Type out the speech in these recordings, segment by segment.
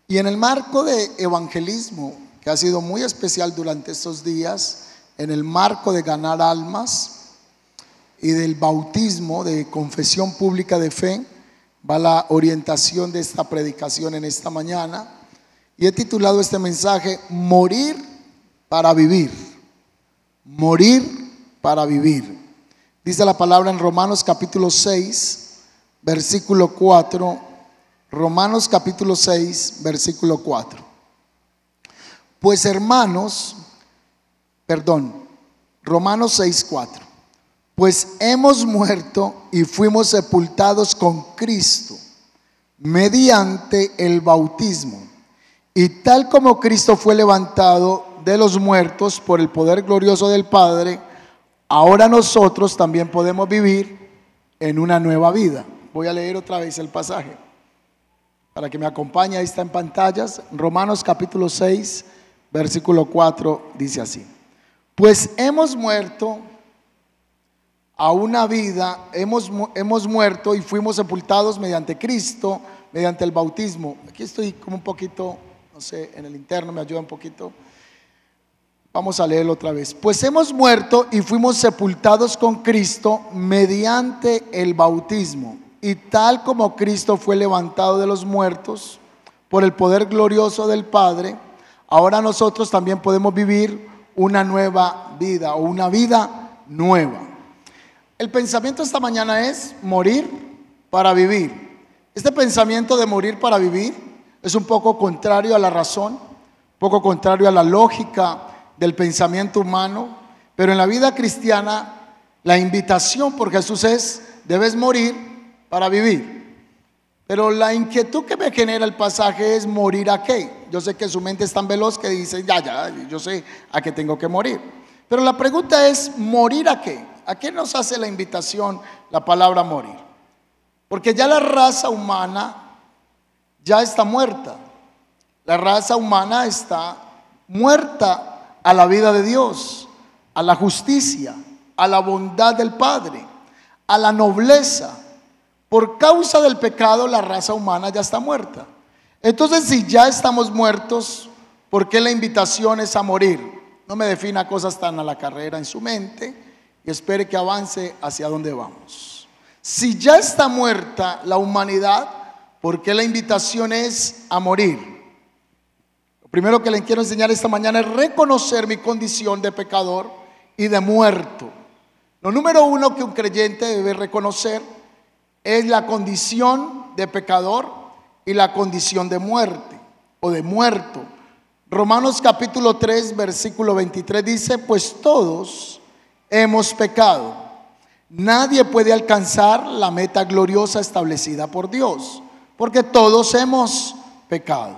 Y en el marco de evangelismo, que ha sido muy especial durante estos días, en el marco de ganar almas y del bautismo, de confesión pública de fe, va la orientación de esta predicación en esta mañana. Y he titulado este mensaje, Morir para vivir. Morir para vivir. Dice la palabra en Romanos capítulo 6, versículo 4. Romanos capítulo 6, versículo 4. Pues hermanos, Romanos 6, 4. Pues hemos muerto y fuimos sepultados con Cristo mediante el bautismo. Y tal como Cristo fue levantado de los muertos por el poder glorioso del Padre, ahora nosotros también podemos vivir en una nueva vida. Voy a leer otra vez el pasaje para que me acompañe. Ahí está en pantallas. Romanos capítulo 6, versículo 4 dice así: pues hemos muerto a una vida, hemos muerto y fuimos sepultados mediante Cristo, mediante el bautismo. Aquí estoy como un poquito, no sé, en el interno, me ayuda un poquito. Vamos a leerlo otra vez. Pues hemos muerto y fuimos sepultados con Cristo mediante el bautismo. Y tal como Cristo fue levantado de los muertos por el poder glorioso del Padre, ahora nosotros también podemos vivir una nueva vida o una vida nueva. El pensamiento esta mañana es morir para vivir. Este pensamiento de morir para vivir es un poco contrario a la razón, un poco contrario a la lógica del pensamiento humano, pero en la vida cristiana la invitación por Jesús es: debes morir para vivir. Pero la inquietud que me genera el pasaje es: ¿morir a qué? Yo sé que su mente es tan veloz que dice, ya, yo sé a qué tengo que morir. Pero la pregunta es: ¿morir a qué? ¿A qué nos hace la invitación la palabra morir? Porque ya la raza humana ya está muerta. La raza humana está muerta a la vida de Dios, a la justicia, a la bondad del Padre, a la nobleza. Por causa del pecado, la raza humana ya está muerta. Entonces, si ya estamos muertos, ¿por qué la invitación es a morir? No me defina cosas tan a la carrera en su mente y espere que avance hacia donde vamos. Si ya está muerta la humanidad, ¿por qué la invitación es a morir? Lo primero que les quiero enseñar esta mañana es reconocer mi condición de pecador y de muerto. Lo número uno que un creyente debe reconocer es la condición de pecador y la condición de muerte o de muerto. Romanos capítulo 3, versículo 23 dice: pues todos hemos pecado. Nadie puede alcanzar la meta gloriosa establecida por Dios, porque todos hemos pecado.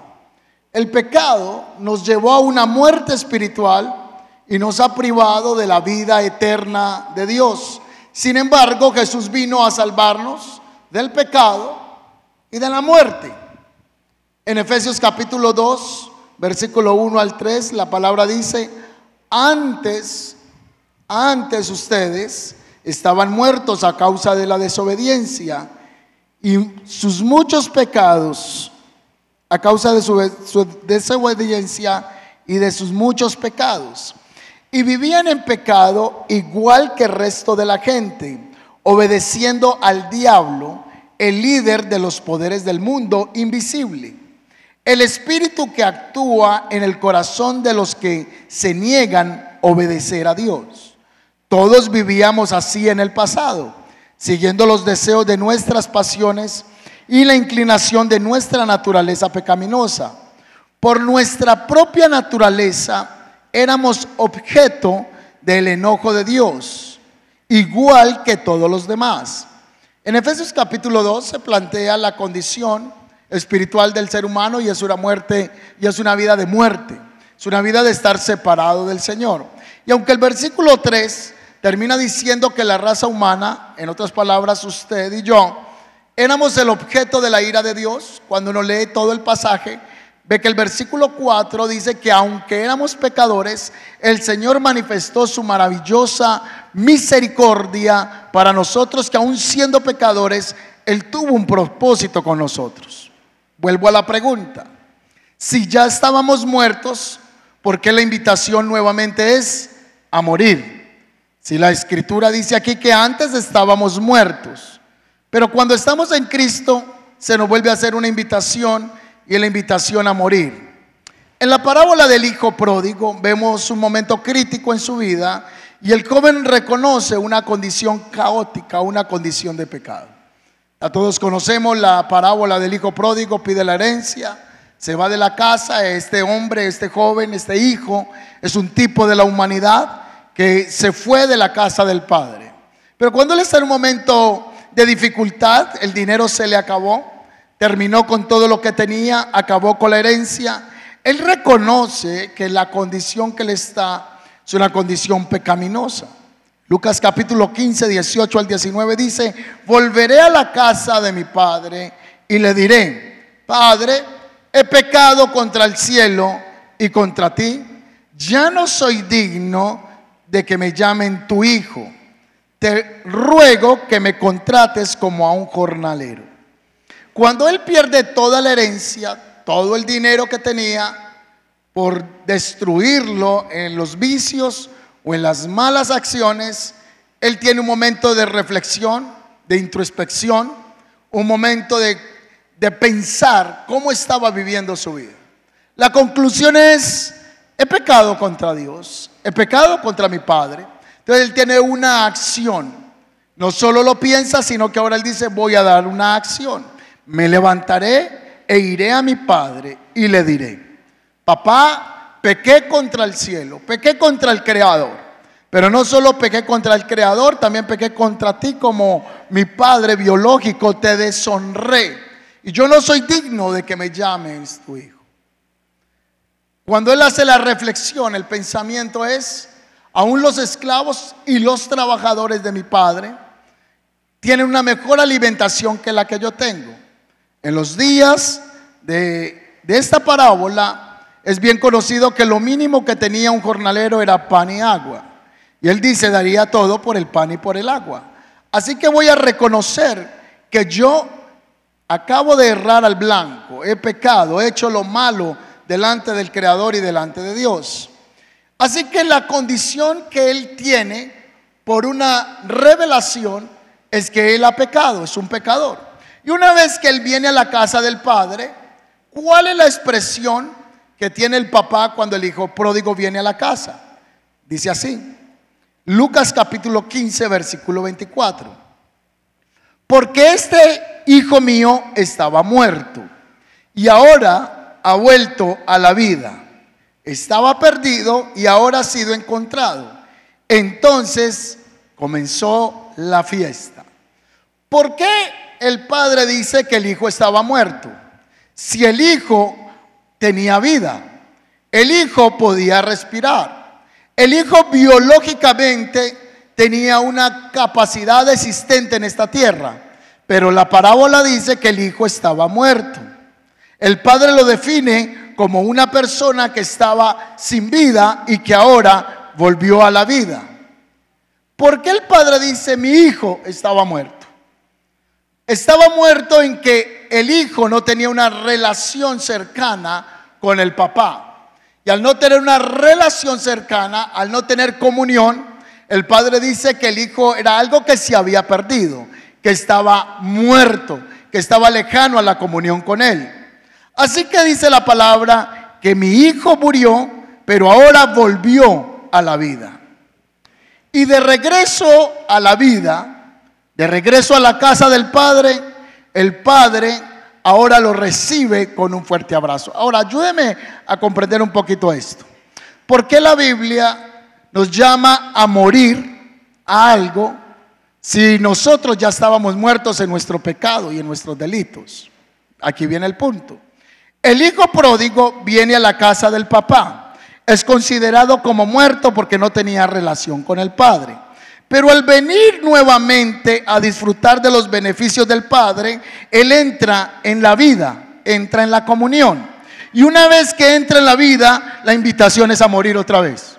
El pecado nos llevó a una muerte espiritual y nos ha privado de la vida eterna de Dios. Sin embargo, Jesús vino a salvarnos del pecado y de la muerte. En Efesios capítulo 2, versículo 1 al 3, la palabra dice: antes ustedes estaban muertos a causa de la desobediencia y sus muchos pecados, a causa de su desobediencia y de sus muchos pecados. Y vivían en pecado igual que el resto de la gente, obedeciendo al diablo, el líder de los poderes del mundo invisible, el espíritu que actúa en el corazón de los que se niegan a obedecer a Dios. Todos vivíamos así en el pasado, siguiendo los deseos de nuestras pasiones y la inclinación de nuestra naturaleza pecaminosa. Por nuestra propia naturaleza éramos objeto del enojo de Dios, igual que todos los demás. En Efesios capítulo 2 se plantea la condición espiritual del ser humano y es una muerte, y es una vida de muerte, es una vida de estar separado del Señor. Y aunque el versículo 3 termina diciendo que la raza humana, en otras palabras usted y yo, éramos el objeto de la ira de Dios. Cuando uno lee todo el pasaje, ve que el versículo 4 dice que aunque éramos pecadores, el Señor manifestó su maravillosa misericordia para nosotros, que aun siendo pecadores, Él tuvo un propósito con nosotros. Vuelvo a la pregunta: si ya estábamos muertos, ¿por qué la invitación nuevamente es a morir? Si la Escritura dice aquí que antes estábamos muertos, pero cuando estamos en Cristo se nos vuelve a hacer una invitación, y la invitación a morir. En la parábola del hijo pródigo vemos un momento crítico en su vida, y el joven reconoce una condición caótica, una condición de pecado. A todos conocemos la parábola del hijo pródigo. Pide la herencia, se va de la casa. Este hombre, este joven, este hijo es un tipo de la humanidad que se fue de la casa del padre. Pero cuando él está en un momento de dificultad, el dinero se le acabó, terminó con todo lo que tenía, acabó con la herencia. Él reconoce que la condición que él está es una condición pecaminosa. Lucas capítulo 15, 18 al 19 dice: volveré a la casa de mi padre y le diré: Padre, he pecado contra el cielo y contra ti, ya no soy digno de que me llamen tu hijo. Te ruego que me contrates como a un jornalero. Cuando él pierde toda la herencia, todo el dinero que tenía, por destruirlo en los vicios o en las malas acciones, él tiene un momento de reflexión, de introspección, un momento de pensar cómo estaba viviendo su vida. La conclusión es: he pecado contra Dios, he pecado contra mi padre. Entonces él tiene una acción. No solo lo piensa, sino que ahora él dice: voy a dar una acción. Me levantaré e iré a mi padre y le diré: papá, pequé contra el cielo, pequé contra el Creador. Pero no solo pequé contra el Creador, también pequé contra ti como mi padre biológico, te deshonré. Y yo no soy digno de que me llames tu hijo. Cuando él hace la reflexión, el pensamiento es: aún los esclavos y los trabajadores de mi padre tienen una mejor alimentación que la que yo tengo. En los días de esta parábola es bien conocido que lo mínimo que tenía un jornalero era pan y agua. Y él dice: daría todo por el pan y por el agua. Así que voy a reconocer que yo acabo de errar al blanco, he pecado, he hecho lo malo delante del Creador y delante de Dios. Así que la condición que él tiene por una revelación es que él ha pecado, es un pecador. Y una vez que él viene a la casa del padre, ¿cuál es la expresión que tiene el papá cuando el hijo pródigo viene a la casa? Dice así, Lucas capítulo 15, versículo 24: porque este hijo mío estaba muerto y ahora ha vuelto a la vida. Estaba perdido y ahora ha sido encontrado. Entonces comenzó la fiesta. ¿Por qué el padre dice que el hijo estaba muerto? Si el hijo tenía vida, el hijo podía respirar, el hijo biológicamente tenía una capacidad existente en esta tierra, pero la parábola dice que el hijo estaba muerto. El padre lo define como una persona que estaba sin vida y que ahora volvió a la vida. ¿Por qué el padre dice mi hijo estaba muerto? Estaba muerto en que el hijo no tenía una relación cercana con el papá. Y al no tener una relación cercana, al no tener comunión, el padre dice que el hijo era algo que se había perdido, que estaba muerto, que estaba lejano a la comunión con él. Así que dice la palabra que mi hijo murió, pero ahora volvió a la vida. Y de regreso a la vida, de regreso a la casa del padre, el padre ahora lo recibe con un fuerte abrazo. Ahora, ayúdeme a comprender un poquito esto. ¿Por qué la Biblia nos llama a morir a algo si nosotros ya estábamos muertos en nuestro pecado y en nuestros delitos? Aquí viene el punto. El hijo pródigo viene a la casa del papá. Es considerado como muerto porque no tenía relación con el padre. Pero al venir nuevamente a disfrutar de los beneficios del Padre, Él entra en la vida, entra en la comunión. Y una vez que entra en la vida, la invitación es a morir otra vez.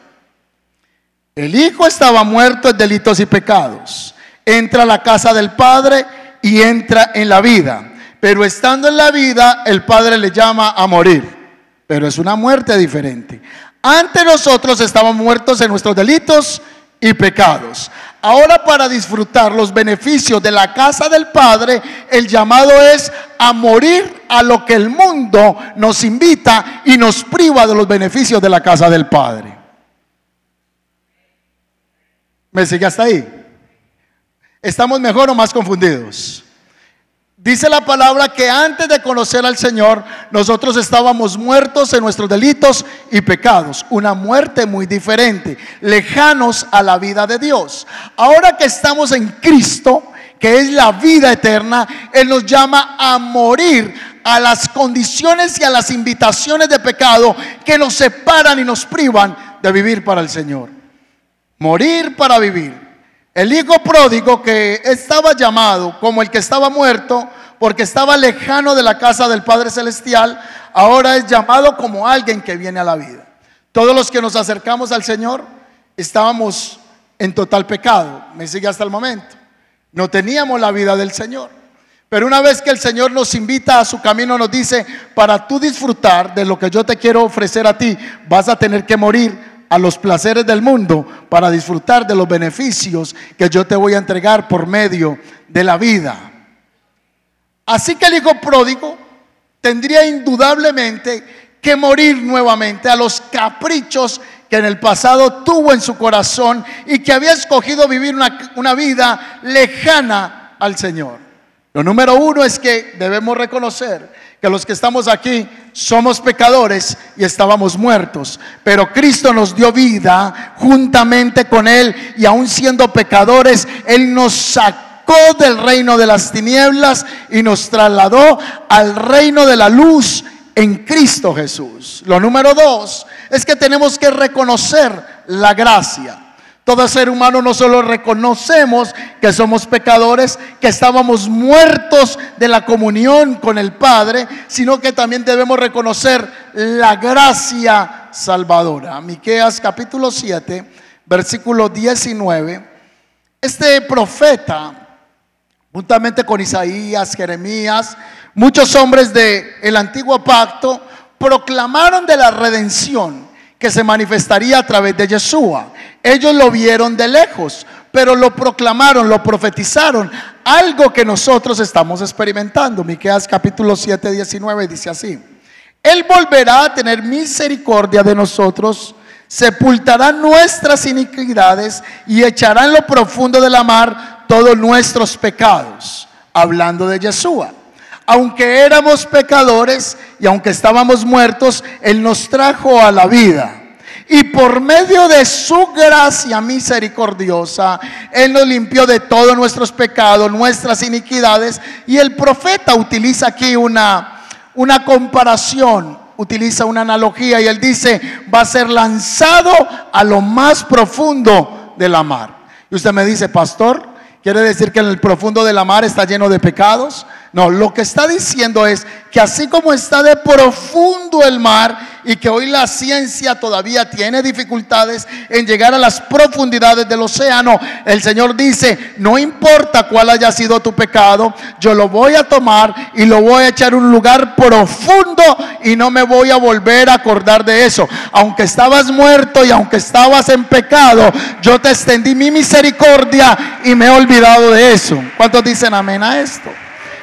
El Hijo estaba muerto en delitos y pecados. Entra a la casa del Padre y entra en la vida. Pero estando en la vida, el Padre le llama a morir. Pero es una muerte diferente. Antes nosotros estábamos muertos en nuestros delitos y pecados. Ahora, para disfrutar los beneficios de la casa del Padre, el llamado es a morir a lo que el mundo nos invita y nos priva de los beneficios de la casa del Padre. ¿Me sigue hasta ahí? ¿Estamos mejor o más confundidos? Dice la palabra que antes de conocer al Señor, nosotros estábamos muertos en nuestros delitos y pecados. Una muerte muy diferente, lejanos a la vida de Dios. Ahora que estamos en Cristo, que es la vida eterna, Él nos llama a morir a las condiciones y a las invitaciones de pecado que nos separan y nos privan de vivir para el Señor. Morir para vivir. El hijo pródigo, que estaba llamado como el que estaba muerto porque estaba lejano de la casa del Padre Celestial, ahora es llamado como alguien que viene a la vida. Todos los que nos acercamos al Señor estábamos en total pecado. Me sigue hasta el momento. No teníamos la vida del Señor. Pero una vez que el Señor nos invita a su camino, nos dice: para tú disfrutar de lo que yo te quiero ofrecer a ti, vas a tener que morir a los placeres del mundo para disfrutar de los beneficios que yo te voy a entregar por medio de la vida. Así que el hijo pródigo tendría indudablemente que morir nuevamente a los caprichos que en el pasado tuvo en su corazón y que había escogido vivir una vida lejana al Señor. Lo número uno es que debemos reconocer que los que estamos aquí somos pecadores y estábamos muertos, pero Cristo nos dio vida juntamente con Él, y aún siendo pecadores, Él nos sacó del reino de las tinieblas y nos trasladó al reino de la luz en Cristo Jesús. Lo número dos es que tenemos que reconocer la gracia. Todo ser humano no solo reconocemos que somos pecadores, que estábamos muertos de la comunión con el Padre, sino que también debemos reconocer la gracia salvadora. Miqueas capítulo 7, versículo 19. Este profeta, juntamente con Isaías, Jeremías, muchos hombres del antiguo pacto, proclamaron de la redención que se manifestaría a través de Yeshua. Ellos lo vieron de lejos, pero lo proclamaron, lo profetizaron, algo que nosotros estamos experimentando. Miqueas capítulo 7, 19 dice así: Él volverá a tener misericordia de nosotros, sepultará nuestras iniquidades y echará en lo profundo de la mar todos nuestros pecados. Hablando de Yeshua. Aunque éramos pecadores y aunque estábamos muertos, Él nos trajo a la vida. Y por medio de su gracia misericordiosa, Él nos limpió de todos nuestros pecados, nuestras iniquidades. Y el profeta utiliza aquí una comparación, utiliza una analogía, y él dice: va a ser lanzado a lo más profundo de la mar. Y usted me dice: pastor, ¿quiere decir que en el profundo de la mar está lleno de pecados? No, lo que está diciendo es que así como está de profundo el mar, y que hoy la ciencia todavía tiene dificultades en llegar a las profundidades del océano, el Señor dice: no importa cuál haya sido tu pecado, yo lo voy a tomar y lo voy a echar en un lugar profundo y no me voy a volver a acordar de eso. Aunque estabas muerto y aunque estabas en pecado, yo te extendí mi misericordia y me he olvidado de eso. ¿Cuántos dicen amén a esto?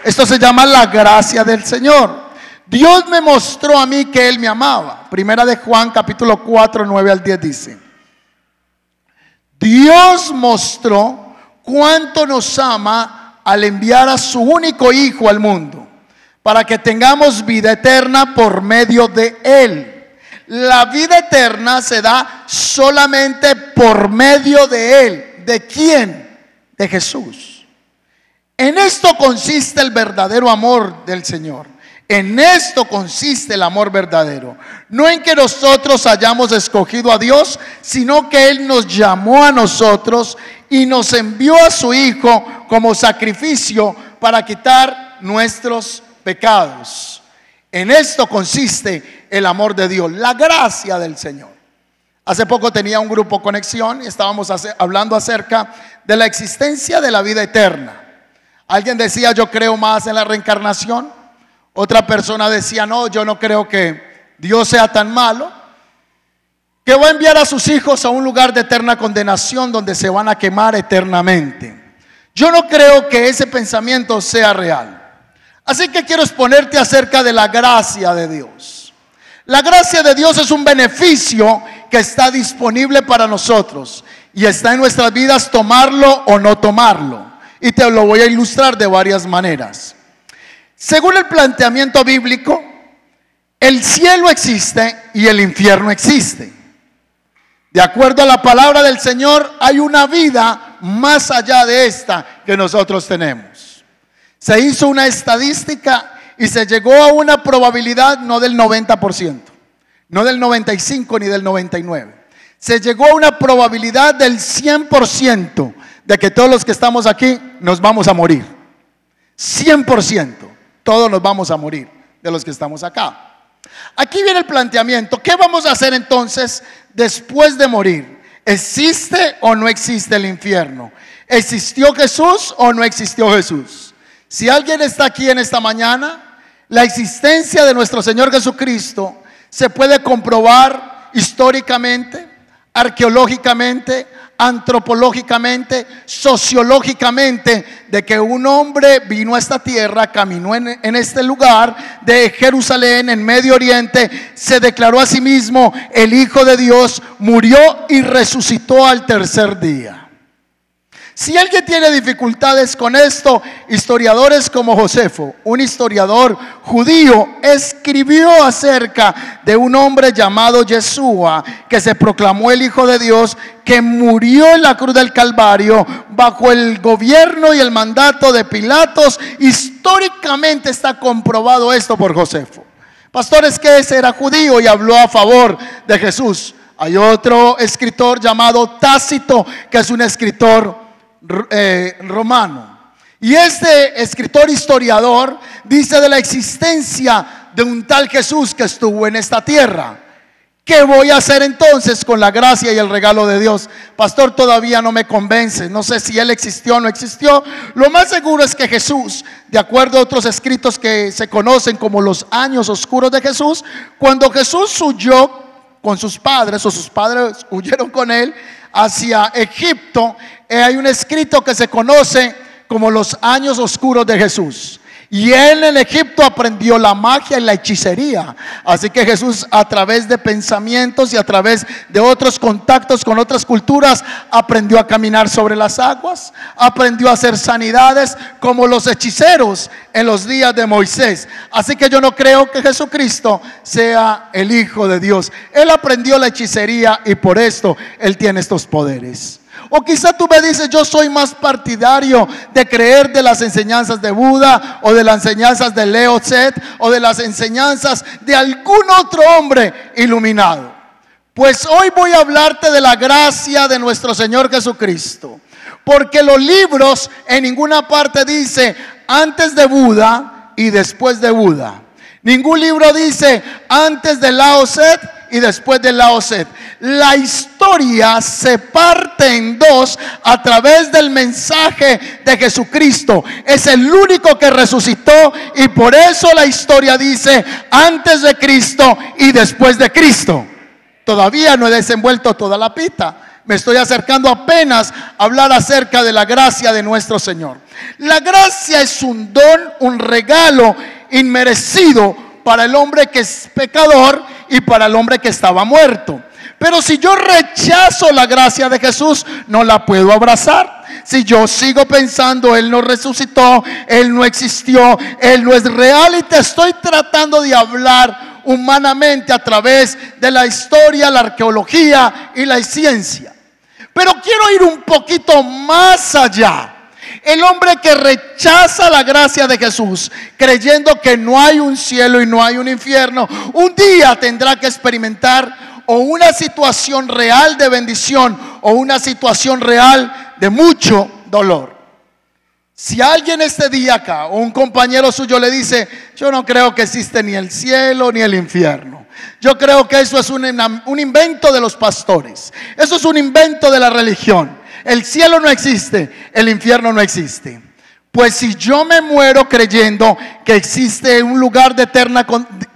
Esto se llama la gracia del Señor. Dios me mostró a mí que Él me amaba. Primera de Juan capítulo 4, 9 al 10 dice: Dios mostró cuánto nos ama al enviar a su único Hijo al mundo, para que tengamos vida eterna por medio de Él. La vida eterna se da solamente por medio de Él. ¿De quién? De Jesús. En esto consiste el verdadero amor del Señor, En esto consiste el amor verdadero. No en que nosotros hayamos escogido a Dios, sino que Él nos llamó a nosotros y nos envió a su Hijo como sacrificio para quitar nuestros pecados. En esto consiste el amor de Dios, la gracia del Señor. Hace poco tenía un grupo Conexión y estábamos hablando acerca de la existencia de la vida eterna. Alguien decía, yo creo más en la reencarnación. Otra persona decía, no, yo no creo que Dios sea tan malo, que va a enviar a sus hijos a un lugar de eterna condenación donde se van a quemar eternamente. Yo no creo que ese pensamiento sea real. Así que quiero exponerte acerca de la gracia de Dios. La gracia de Dios es un beneficio que está disponible para nosotros y está en nuestras vidas tomarlo o no tomarlo. Y te lo voy a ilustrar de varias maneras. Según el planteamiento bíblico, el cielo existe y el infierno existe. De acuerdo a la palabra del Señor, hay una vida más allá de esta que nosotros tenemos. Se hizo una estadística y se llegó a una probabilidad no del 90%, no del 95% ni del 99%. Se llegó a una probabilidad del 100% de que todos los que estamos aquí nos vamos a morir. 100%. Todos nos vamos a morir de los que estamos acá. Aquí viene el planteamiento. ¿Qué vamos a hacer entonces después de morir? ¿Existe o no existe el infierno? ¿Existió Jesús o no existió Jesús? Si alguien está aquí en esta mañana, la existencia de nuestro Señor Jesucristo se puede comprobar históricamente, arqueológicamente, antropológicamente, sociológicamente, de que un hombre vino a esta tierra, caminó en este lugar de Jerusalén, en Medio Oriente, se declaró a sí mismo el Hijo de Dios, murió y resucitó al tercer día. Si alguien tiene dificultades con esto, historiadores como Josefo, un historiador judío, escribió acerca de un hombre llamado Yeshua, que se proclamó el Hijo de Dios, que murió en la cruz del Calvario bajo el gobierno y el mandato de Pilatos. Históricamente está comprobado esto por Josefo. Pastores, que ese era judío y habló a favor de Jesús. Hay otro escritor llamado Tácito, que es un escritor romano, y este escritor historiador dice de la existencia de un tal Jesús que estuvo en esta tierra. ¿Qué voy a hacer entonces con la gracia y el regalo de Dios? Pastor, todavía no me convence, no sé si Él existió o no existió. Lo más seguro es que Jesús, de acuerdo a otros escritos que se conocen como los años oscuros de Jesús, cuando Jesús huyó con sus padres, o sus padres huyeron con Él hacia Egipto, hay un escrito que se conoce como los años oscuros de Jesús. Y él en Egipto aprendió la magia y la hechicería. Así que Jesús, a través de pensamientos y a través de otros contactos con otras culturas, aprendió a caminar sobre las aguas, aprendió a hacer sanidades como los hechiceros en los días de Moisés. Así que yo no creo que Jesucristo sea el Hijo de Dios. Él aprendió la hechicería y por esto él tiene estos poderes. O quizá tú me dices, yo soy más partidario de creer de las enseñanzas de Buda, o de las enseñanzas de Lao Tse, o de las enseñanzas de algún otro hombre iluminado. Pues hoy voy a hablarte de la gracia de nuestro Señor Jesucristo, porque los libros en ninguna parte dice antes de Buda y después de Buda. Ningún libro dice antes de Lao Tse y después de Lao Tse. La historia se parte en dos a través del mensaje de Jesucristo. Es el único que resucitó y por eso la historia dice antes de Cristo y después de Cristo. Todavía no he desenvuelto toda la pita. Me estoy acercando apenas a hablar acerca de la gracia de nuestro Señor. La gracia es un don, un regalo inmerecido para el hombre que es pecador y para el hombre que estaba muerto. Pero si yo rechazo la gracia de Jesús, no la puedo abrazar. Si yo sigo pensando, Él no resucitó, Él no existió, Él no es real, y te estoy tratando de hablar humanamente a través de la historia, la arqueología y la ciencia. Pero quiero ir un poquito más allá. El hombre que rechaza la gracia de Jesús, creyendo que no hay un cielo y no hay un infierno, un día tendrá que experimentar o una situación real de bendición o una situación real de mucho dolor. Si alguien este día acá o un compañero suyo le dice: yo no creo que existe ni el cielo ni el infierno, yo creo que eso es un invento de los pastores, eso es un invento de la religión, el cielo no existe, el infierno no existe. Pues si yo me muero creyendo que existe un lugar de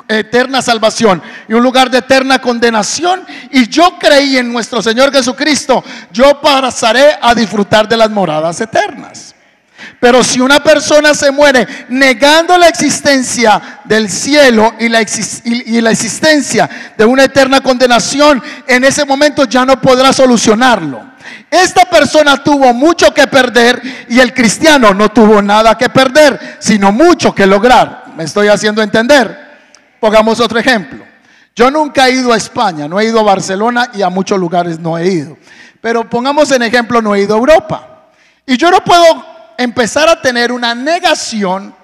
eterna salvación y un lugar de eterna condenación, y yo creí en nuestro Señor Jesucristo, yo pasaré a disfrutar de las moradas eternas. Pero si una persona se muere negando la existencia del cielo y la existencia de una eterna condenación, en ese momento ya no podrá solucionarlo. Esta persona tuvo mucho que perder y el cristiano no tuvo nada que perder, sino mucho que lograr. ¿Me estoy haciendo entender? Pongamos otro ejemplo. Yo nunca he ido a España, no he ido a Barcelona y a muchos lugares no he ido. Pero pongamos en ejemplo, no he ido a Europa. Y yo no puedo empezar a tener una negación,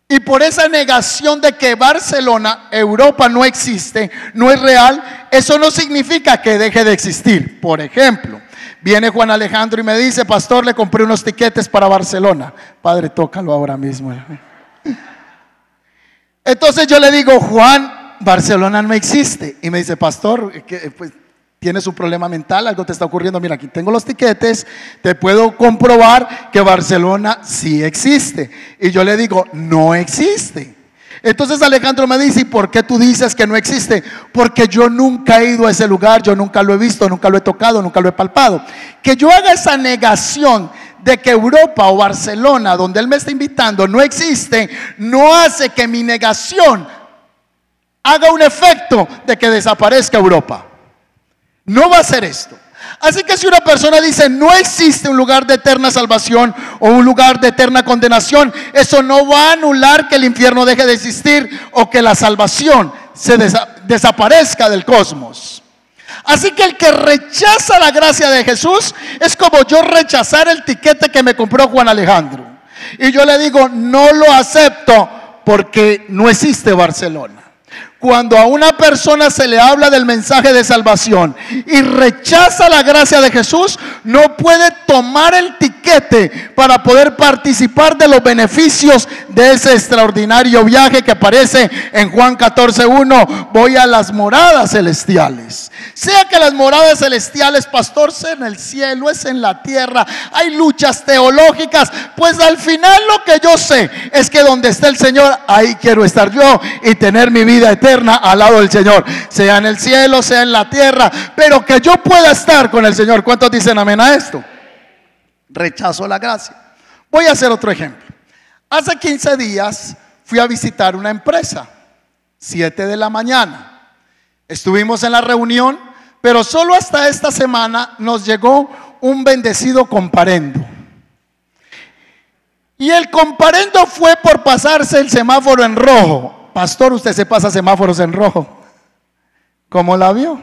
y por esa negación de que Barcelona, Europa no existe, no es real, eso no significa que deje de existir. Por ejemplo, viene Juan Alejandro y me dice: pastor, le compré unos tiquetes para Barcelona. Padre, tócalo ahora mismo. Entonces yo le digo: Juan, Barcelona no existe. Y me dice: pastor, pues tienes un problema mental, algo te está ocurriendo. Mira, aquí tengo los tiquetes, te puedo comprobar que Barcelona sí existe. Y yo le digo: no existe. Entonces Alejandro me dice: ¿y por qué tú dices que no existe? Porque yo nunca he ido a ese lugar, yo nunca lo he visto, nunca lo he tocado, nunca lo he palpado. Que yo haga esa negación de que Europa o Barcelona, donde él me está invitando, no existe, no hace que mi negación haga un efecto de que desaparezca Europa. No va a hacer esto. Así que si una persona dice: no existe un lugar de eterna salvación o un lugar de eterna condenación, eso no va a anular que el infierno deje de existir o que la salvación se desaparezca del cosmos. Así que el que rechaza la gracia de Jesús es como yo rechazar el tiquete que me compró Juan Alejandro. Y yo le digo: no lo acepto porque no existe Barcelona. Cuando a una persona se le habla del mensaje de salvación y rechaza la gracia de Jesús, no puede tomar el tiquete para poder participar de los beneficios de ese extraordinario viaje que aparece en Juan 14:1. Voy a las moradas celestiales. Sea que las moradas celestiales, pastor, sea en el cielo, es en la tierra, hay luchas teológicas, pues al final lo que yo sé es que donde está el Señor, ahí quiero estar yo y tener mi vida eterna al lado del Señor, sea en el cielo, sea en la tierra, pero que yo pueda estar con el Señor. ¿Cuántos dicen amén a esto? Rechazo la gracia. Voy a hacer otro ejemplo. Hace 15 días fui a visitar una empresa, 7 de la mañana. Estuvimos en la reunión, pero solo hasta esta semana nos llegó un bendecido comparendo. Y el comparendo fue por pasarse el semáforo en rojo. Pastor, usted se pasa semáforos en rojo. ¿Cómo la vio?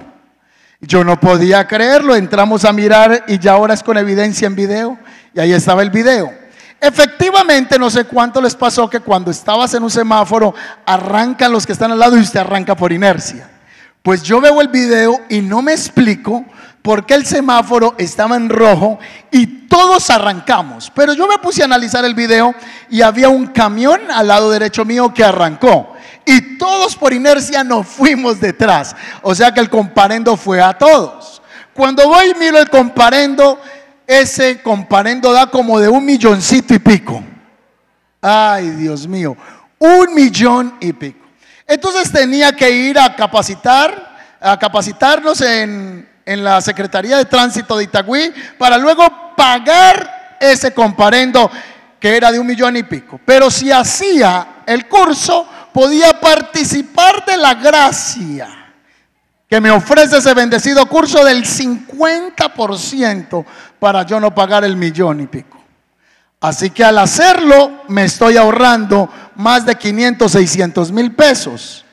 Yo no podía creerlo. Entramos a mirar y ya ahora es con evidencia en video. Y ahí estaba el video. Efectivamente, no sé cuánto les pasó que cuando estabas en un semáforo arrancan los que están al lado y usted arranca por inercia. Pues yo veo el video y no me explico por qué el semáforo estaba en rojo y todos arrancamos. Pero yo me puse a analizar el video y había un camión al lado derecho mío que arrancó. Y todos por inercia nos fuimos detrás. O sea que el comparendo fue a todos. Cuando voy y miro el comparendo, ese comparendo da como de 1 milloncito y pico. Ay, Dios mío, 1 millón y pico. Entonces tenía que ir a capacitarnos en la Secretaría de Tránsito de Itagüí para luego pagar ese comparendo que era de 1 millón y pico. Pero si hacía el curso, podía participar de la gracia que me ofrece ese bendecido curso del 50% para yo no pagar el 1 millón y pico. Así que al hacerlo me estoy ahorrando más de 500, 600 mil pesos.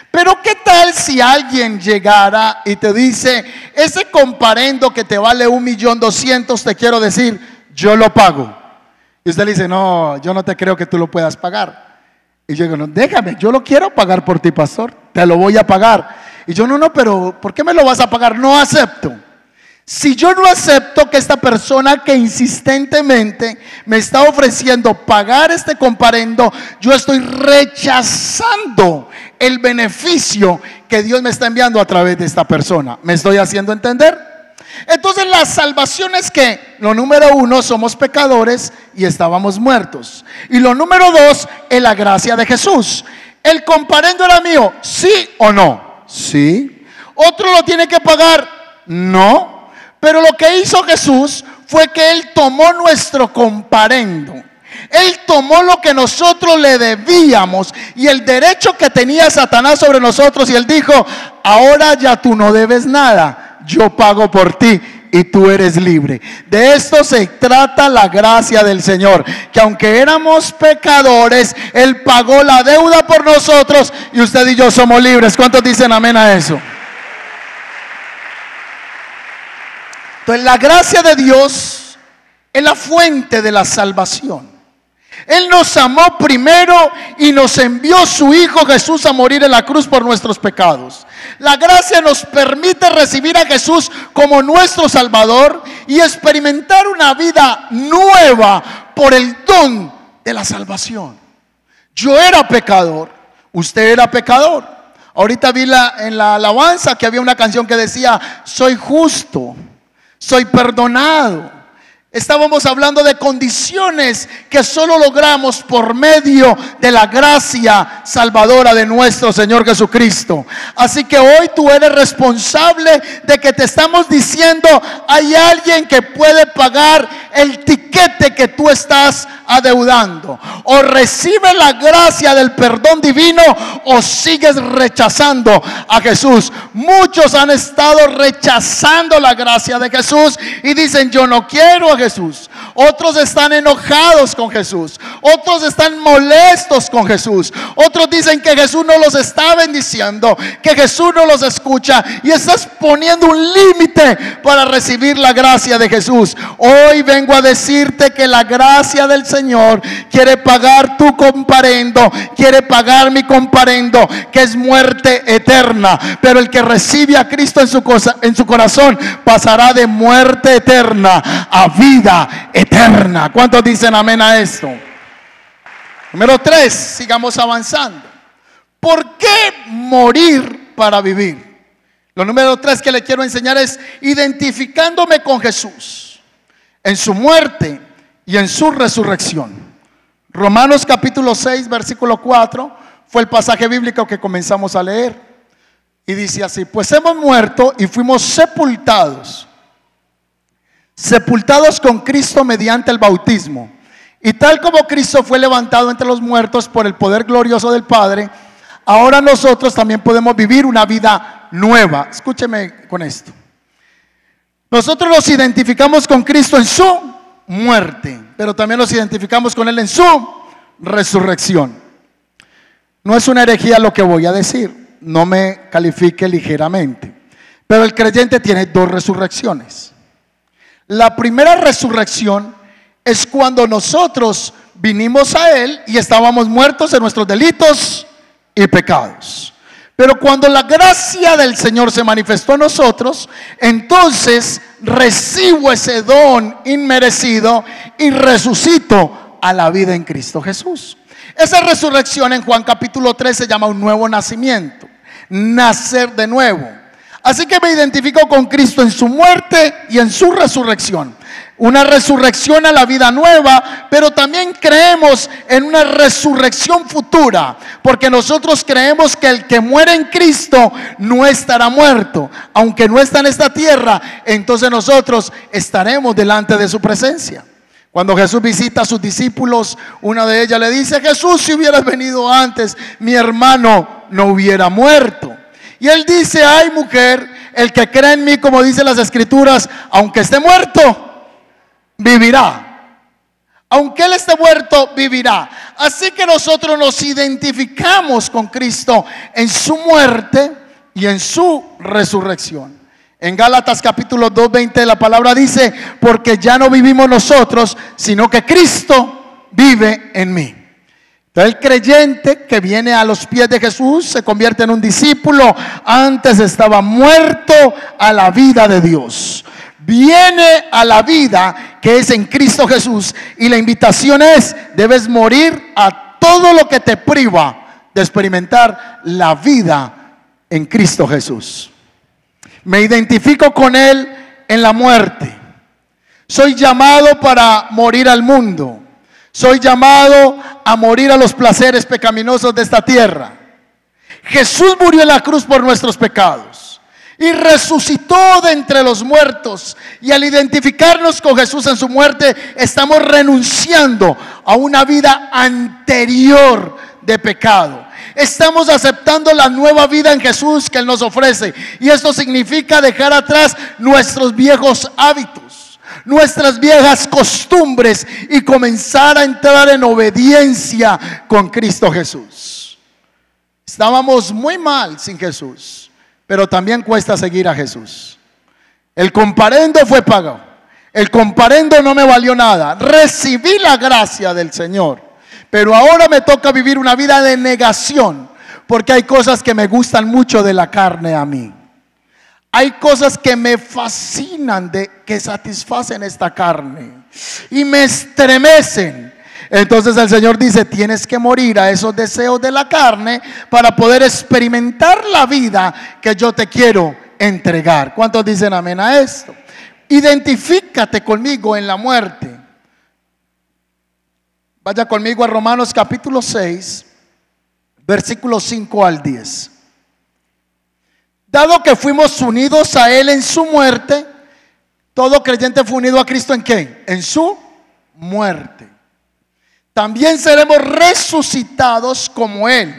Pero ¿qué tal si alguien llegara y te dice: ese comparendo que te vale 1.200.000, te quiero decir, yo lo pago? Y usted le dice, no, yo no te creo que tú lo puedas pagar. Y yo digo, no, déjame, yo lo quiero pagar por ti, pastor, te lo voy a pagar. Y yo, no, pero ¿por qué me lo vas a pagar? No acepto. Si yo no acepto que esta persona que insistentemente me está ofreciendo pagar este comparendo, yo estoy rechazando el beneficio que Dios me está enviando a través de esta persona. ¿Me estoy haciendo entender? Entonces la salvación es que, lo número uno, somos pecadores y estábamos muertos. Y lo número dos, es la gracia de Jesús. ¿El comparendo era mío? ¿Sí o no? Sí. ¿Otro lo tiene que pagar? No. Pero lo que hizo Jesús fue que Él tomó nuestro comparendo. Él tomó lo que nosotros le debíamos y el derecho que tenía Satanás sobre nosotros, y Él dijo, ahora ya tú no debes nada, yo pago por ti y tú eres libre. De esto se trata la gracia del Señor, que aunque éramos pecadores, Él pagó la deuda por nosotros y usted y yo somos libres. ¿Cuántos dicen amén a eso? Entonces la gracia de Dios es la fuente de la salvación. Él nos amó primero y nos envió su Hijo Jesús a morir en la cruz por nuestros pecados. La gracia nos permite recibir a Jesús como nuestro Salvador y experimentar una vida nueva por el don de la salvación. Yo era pecador, usted era pecador. Ahorita vi en la alabanza que había una canción que decía, soy justo, soy perdonado. Estábamos hablando de condiciones que solo logramos por medio de la gracia salvadora de nuestro Señor Jesucristo. Así que hoy tú eres responsable de que te estamos diciendo, hay alguien que puede pagar el tiquete que tú estás adeudando. O recibe la gracia del perdón divino o sigues rechazando a Jesús. Muchos han estado rechazando la gracia de Jesús y dicen, yo no quiero a Jesús. Otros están enojados con Jesús. Otros están molestos con Jesús. Otros dicen que Jesús no los está bendiciendo, que Jesús no los escucha, y estás poniendo un límite para recibir la gracia de Jesús. Hoy vengo a decirte que la gracia del Señor quiere pagar tu comparendo, quiere pagar mi comparendo, que es muerte eterna. Pero el que recibe a Cristo en su corazón pasará de muerte eterna a vida eterna. ¿Cuántos dicen amén a esto? Número 3, sigamos avanzando. ¿Por qué morir para vivir? Lo número 3 que le quiero enseñar es identificándome con Jesús en su muerte y en su resurrección. Romanos capítulo 6 versículo 4 fue el pasaje bíblico que comenzamos a leer, y dice así: pues hemos muerto y fuimos sepultados con Cristo mediante el bautismo, y tal como Cristo fue levantado entre los muertos por el poder glorioso del Padre, ahora nosotros también podemos vivir una vida nueva. Escúcheme con esto. Nosotros nos identificamos con Cristo en su muerte, pero también nos identificamos con Él en su resurrección. No es una herejía lo que voy a decir, no me califique ligeramente, pero el creyente tiene dos resurrecciones. La primera resurrección es cuando nosotros vinimos a Él y estábamos muertos en nuestros delitos y pecados. Pero cuando la gracia del Señor se manifestó en nosotros, entonces recibo ese don inmerecido y resucito a la vida en Cristo Jesús. Esa resurrección en Juan capítulo 3 se llama un nuevo nacimiento, nacer de nuevo. Así que me identifico con Cristo en su muerte y en su resurrección. Una resurrección a la vida nueva, pero también creemos en una resurrección futura, porque nosotros creemos que el que muere en Cristo no estará muerto. Aunque no está en esta tierra, entonces nosotros estaremos delante de su presencia. Cuando Jesús visita a sus discípulos, una de ellas le dice: Jesús, si hubieras venido antes, mi hermano no hubiera muerto. Y él dice: ay, mujer, el que cree en mí, como dicen las escrituras, aunque esté muerto, vivirá. Aunque él esté muerto, vivirá. Así que nosotros nos identificamos con Cristo en su muerte y en su resurrección. En Gálatas capítulo 2:20 la palabra dice: porque ya no vivimos nosotros, sino que Cristo vive en mí. Entonces el creyente que viene a los pies de Jesús se convierte en un discípulo. Antes estaba muerto a la vida de Dios. Viene a la vida que es en Cristo Jesús. Y la invitación es: debes morir a todo lo que te priva de experimentar la vida en Cristo Jesús. Me identifico con Él en la muerte. Soy llamado para morir al mundo. Soy llamado a morir a los placeres pecaminosos de esta tierra. Jesús murió en la cruz por nuestros pecados y resucitó de entre los muertos. Y al identificarnos con Jesús en su muerte, estamos renunciando a una vida anterior de pecado. Estamos aceptando la nueva vida en Jesús que Él nos ofrece. Y esto significa dejar atrás nuestros viejos hábitos, nuestras viejas costumbres, y comenzar a entrar en obediencia con Cristo Jesús. Estábamos muy mal sin Jesús, pero también cuesta seguir a Jesús. El comparendo fue pago. El comparendo no me valió nada. Recibí la gracia del Señor, pero ahora me toca vivir una vida de negación, porque hay cosas que me gustan mucho de la carne a mí. Hay cosas que me fascinan, que satisfacen esta carne y me estremecen. Entonces el Señor dice: tienes que morir a esos deseos de la carne para poder experimentar la vida que yo te quiero entregar. ¿Cuántos dicen amén a esto? Identifícate conmigo en la muerte. Vaya conmigo a Romanos capítulo 6, versículos 5 al 10. Dado que fuimos unidos a Él en su muerte, todo creyente fue unido a Cristo ¿en qué? En su muerte. También seremos resucitados como Él.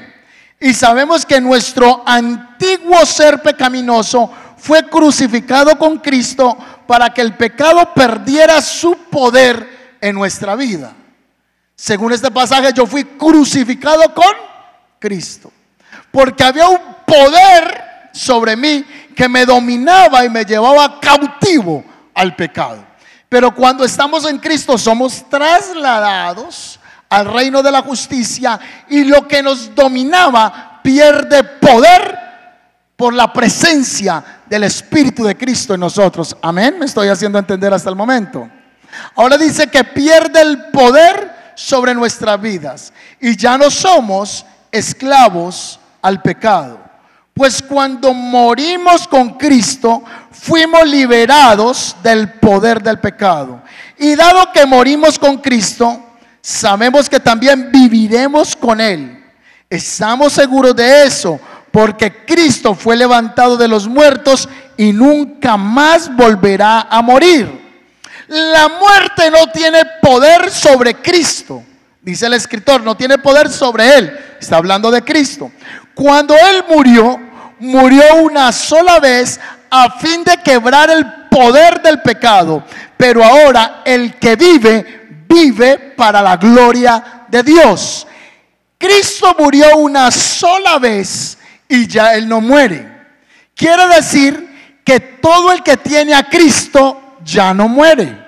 Y sabemos que nuestro antiguo ser pecaminoso fue crucificado con Cristo para que el pecado perdiera su poder en nuestra vida. Según este pasaje, yo fui crucificado con Cristo, porque había un poder sobre mí que me dominaba y me llevaba cautivo al pecado. Pero cuando estamos en Cristo, somos trasladados al reino de la justicia, y lo que nos dominaba pierde poder por la presencia del Espíritu de Cristo en nosotros. Amén. Me estoy haciendo entender hasta el momento. Ahora dice que pierde el poder sobre nuestras vidas y ya no somos esclavos al pecado. Pues cuando morimos con Cristo, fuimos liberados del poder del pecado. Y dado que morimos con Cristo, sabemos que también viviremos con Él. Estamos seguros de eso, porque Cristo fue levantado de los muertos y nunca más volverá a morir. La muerte no tiene poder sobre Cristo. Dice el escritor, no tiene poder sobre Él. Está hablando de Cristo. Cuando Él murió una sola vez a fin de quebrar el poder del pecado. Pero ahora el que vive para la gloria de Dios. Cristo murió una sola vez y ya Él no muere. Quiere decir que todo el que tiene a Cristo ya no muere,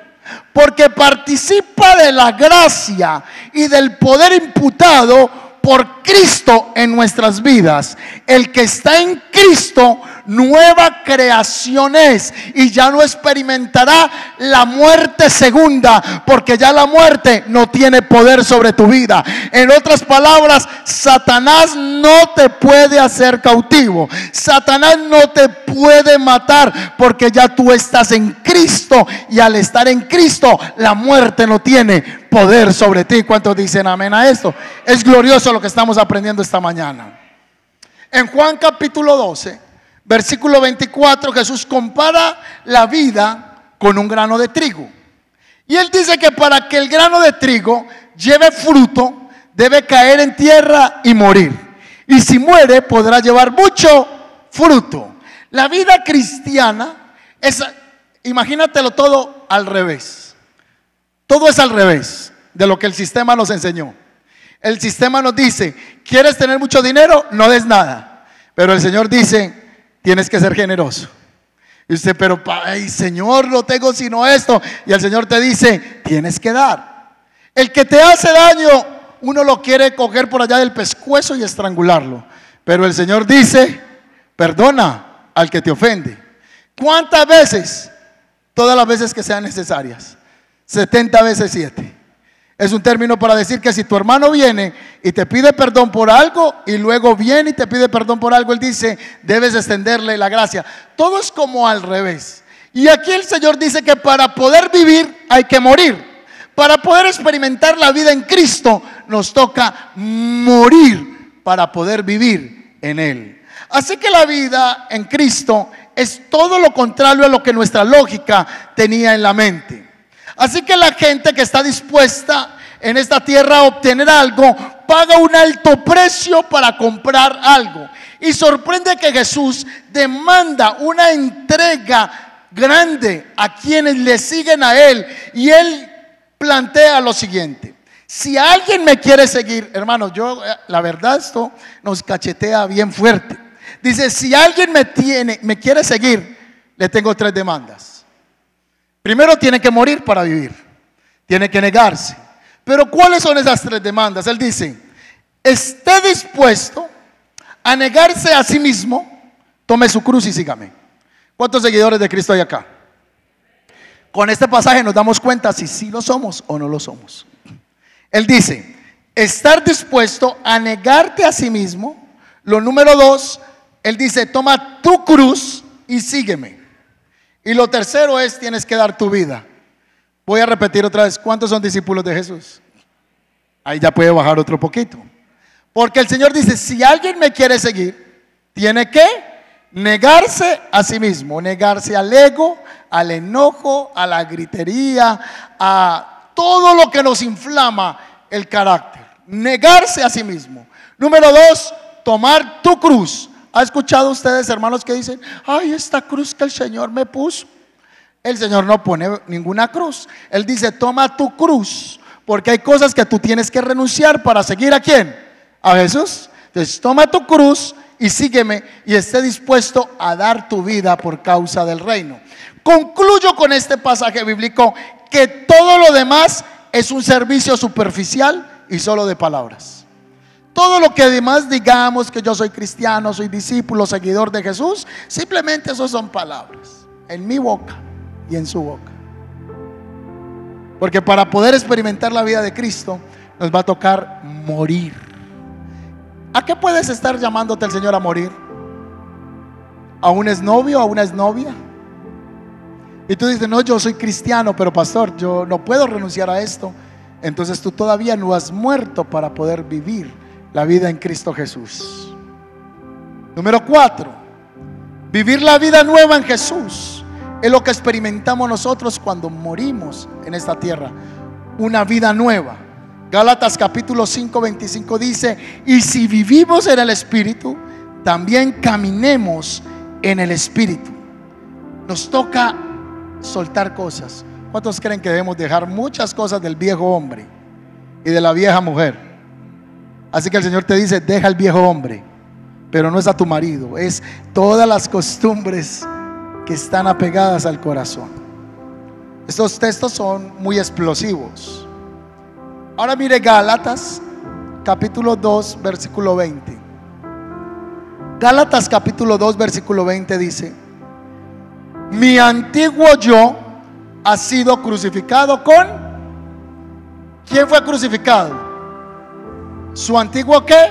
porque participa de la gracia y del poder imputado por Cristo en nuestras vidas. El que está en Cristo, nueva creación es, y ya no experimentará la muerte segunda, porque ya la muerte no tiene poder sobre tu vida. En otras palabras, Satanás no te puede hacer cautivo. Satanás no te puede matar, porque ya tú estás en Cristo, y al estar en Cristo, la muerte no tiene poder sobre ti. ¿Cuántos dicen amén a esto? Es glorioso lo que estamos aprendiendo esta mañana. En Juan capítulo 12, versículo 24, Jesús compara la vida con un grano de trigo. Y Él dice que para que el grano de trigo lleve fruto, debe caer en tierra y morir. Y si muere, podrá llevar mucho fruto. La vida cristiana es, imagínatelo todo al revés. Todo es al revés de lo que el sistema nos enseñó. El sistema nos dice: ¿quieres tener mucho dinero? No des nada. Pero el Señor dice: tienes que ser generoso. Y usted, pero ay, Señor, no tengo sino esto. Y el Señor te dice: tienes que dar. El que te hace daño, uno lo quiere coger por allá del pescuezo y estrangularlo. Pero el Señor dice, perdona al que te ofende. ¿Cuántas veces? Todas las veces que sean necesarias. 70 veces 7. Es un término para decir que si tu hermano viene y te pide perdón por algo y luego viene y te pide perdón por algo, él dice, debes extenderle la gracia. Todo es como al revés. Y aquí el Señor dice que para poder vivir hay que morir. Para poder experimentar la vida en Cristo nos toca morir para poder vivir en Él. Así que la vida en Cristo es todo lo contrario a lo que nuestra lógica tenía en la mente. Así que la gente que está dispuesta en esta tierra a obtener algo, paga un alto precio para comprar algo. Y sorprende que Jesús demanda una entrega grande a quienes le siguen a Él. Y Él plantea lo siguiente: si alguien me quiere seguir, hermanos, la verdad esto nos cachetea bien fuerte. Dice, si alguien me quiere seguir, le tengo 3 demandas. Primero, tiene que morir para vivir. Tiene que negarse. Pero ¿cuáles son esas 3 demandas? Él dice, esté dispuesto a negarse a sí mismo, tome su cruz y sígame. ¿Cuántos seguidores de Cristo hay acá? Con este pasaje nos damos cuenta si sí lo somos o no lo somos. Él dice, estar dispuesto a negarte a sí mismo. Lo número 2, él dice, toma tu cruz y sígueme. Y lo tercero es, tienes que dar tu vida. Voy a repetir otra vez, ¿cuántos son discípulos de Jesús? Ahí ya puede bajar otro poquito. Porque el Señor dice, si alguien me quiere seguir, tiene que negarse a sí mismo, negarse al ego, al enojo, a la gritería, a todo lo que nos inflama el carácter. Negarse a sí mismo. Número 2, tomar tu cruz. ¿Ha escuchado ustedes, hermanos, que dicen, ay, esta cruz que el Señor me puso? El Señor no pone ninguna cruz. Él dice, toma tu cruz, porque hay cosas que tú tienes que renunciar para seguir ¿a quién? A Jesús. Entonces toma tu cruz y sígueme, y esté dispuesto a dar tu vida por causa del reino. Concluyo con este pasaje bíblico que todo lo demás es un servicio superficial y solo de palabras. Todo lo que además digamos que yo soy cristiano, soy discípulo, seguidor de Jesús, simplemente eso son palabras en mi boca y en su boca. Porque para poder experimentar la vida de Cristo nos va a tocar morir. ¿A qué puedes estar llamándote el Señor a morir? ¿A un exnovio, a una exnovia? Y tú dices, no, yo soy cristiano, pero pastor, yo no puedo renunciar a esto. Entonces tú todavía no has muerto para poder vivir la vida en Cristo Jesús. Número 4, vivir la vida nueva en Jesús es lo que experimentamos nosotros cuando morimos en esta tierra. Una vida nueva. Gálatas capítulo 5, 25 dice, y si vivimos en el Espíritu, también caminemos en el Espíritu. Nos toca soltar cosas. ¿Cuántos creen que debemos dejar muchas cosas del viejo hombre y de la vieja mujer? Así que el Señor te dice, deja el viejo hombre, pero no es a tu marido, es todas las costumbres que están apegadas al corazón. Estos textos son muy explosivos. Ahora mire Gálatas capítulo 2 versículo 20. Gálatas capítulo 2 versículo 20 dice, mi antiguo yo ha sido crucificado con... ¿Quién fue crucificado? ¿Su antiguo qué?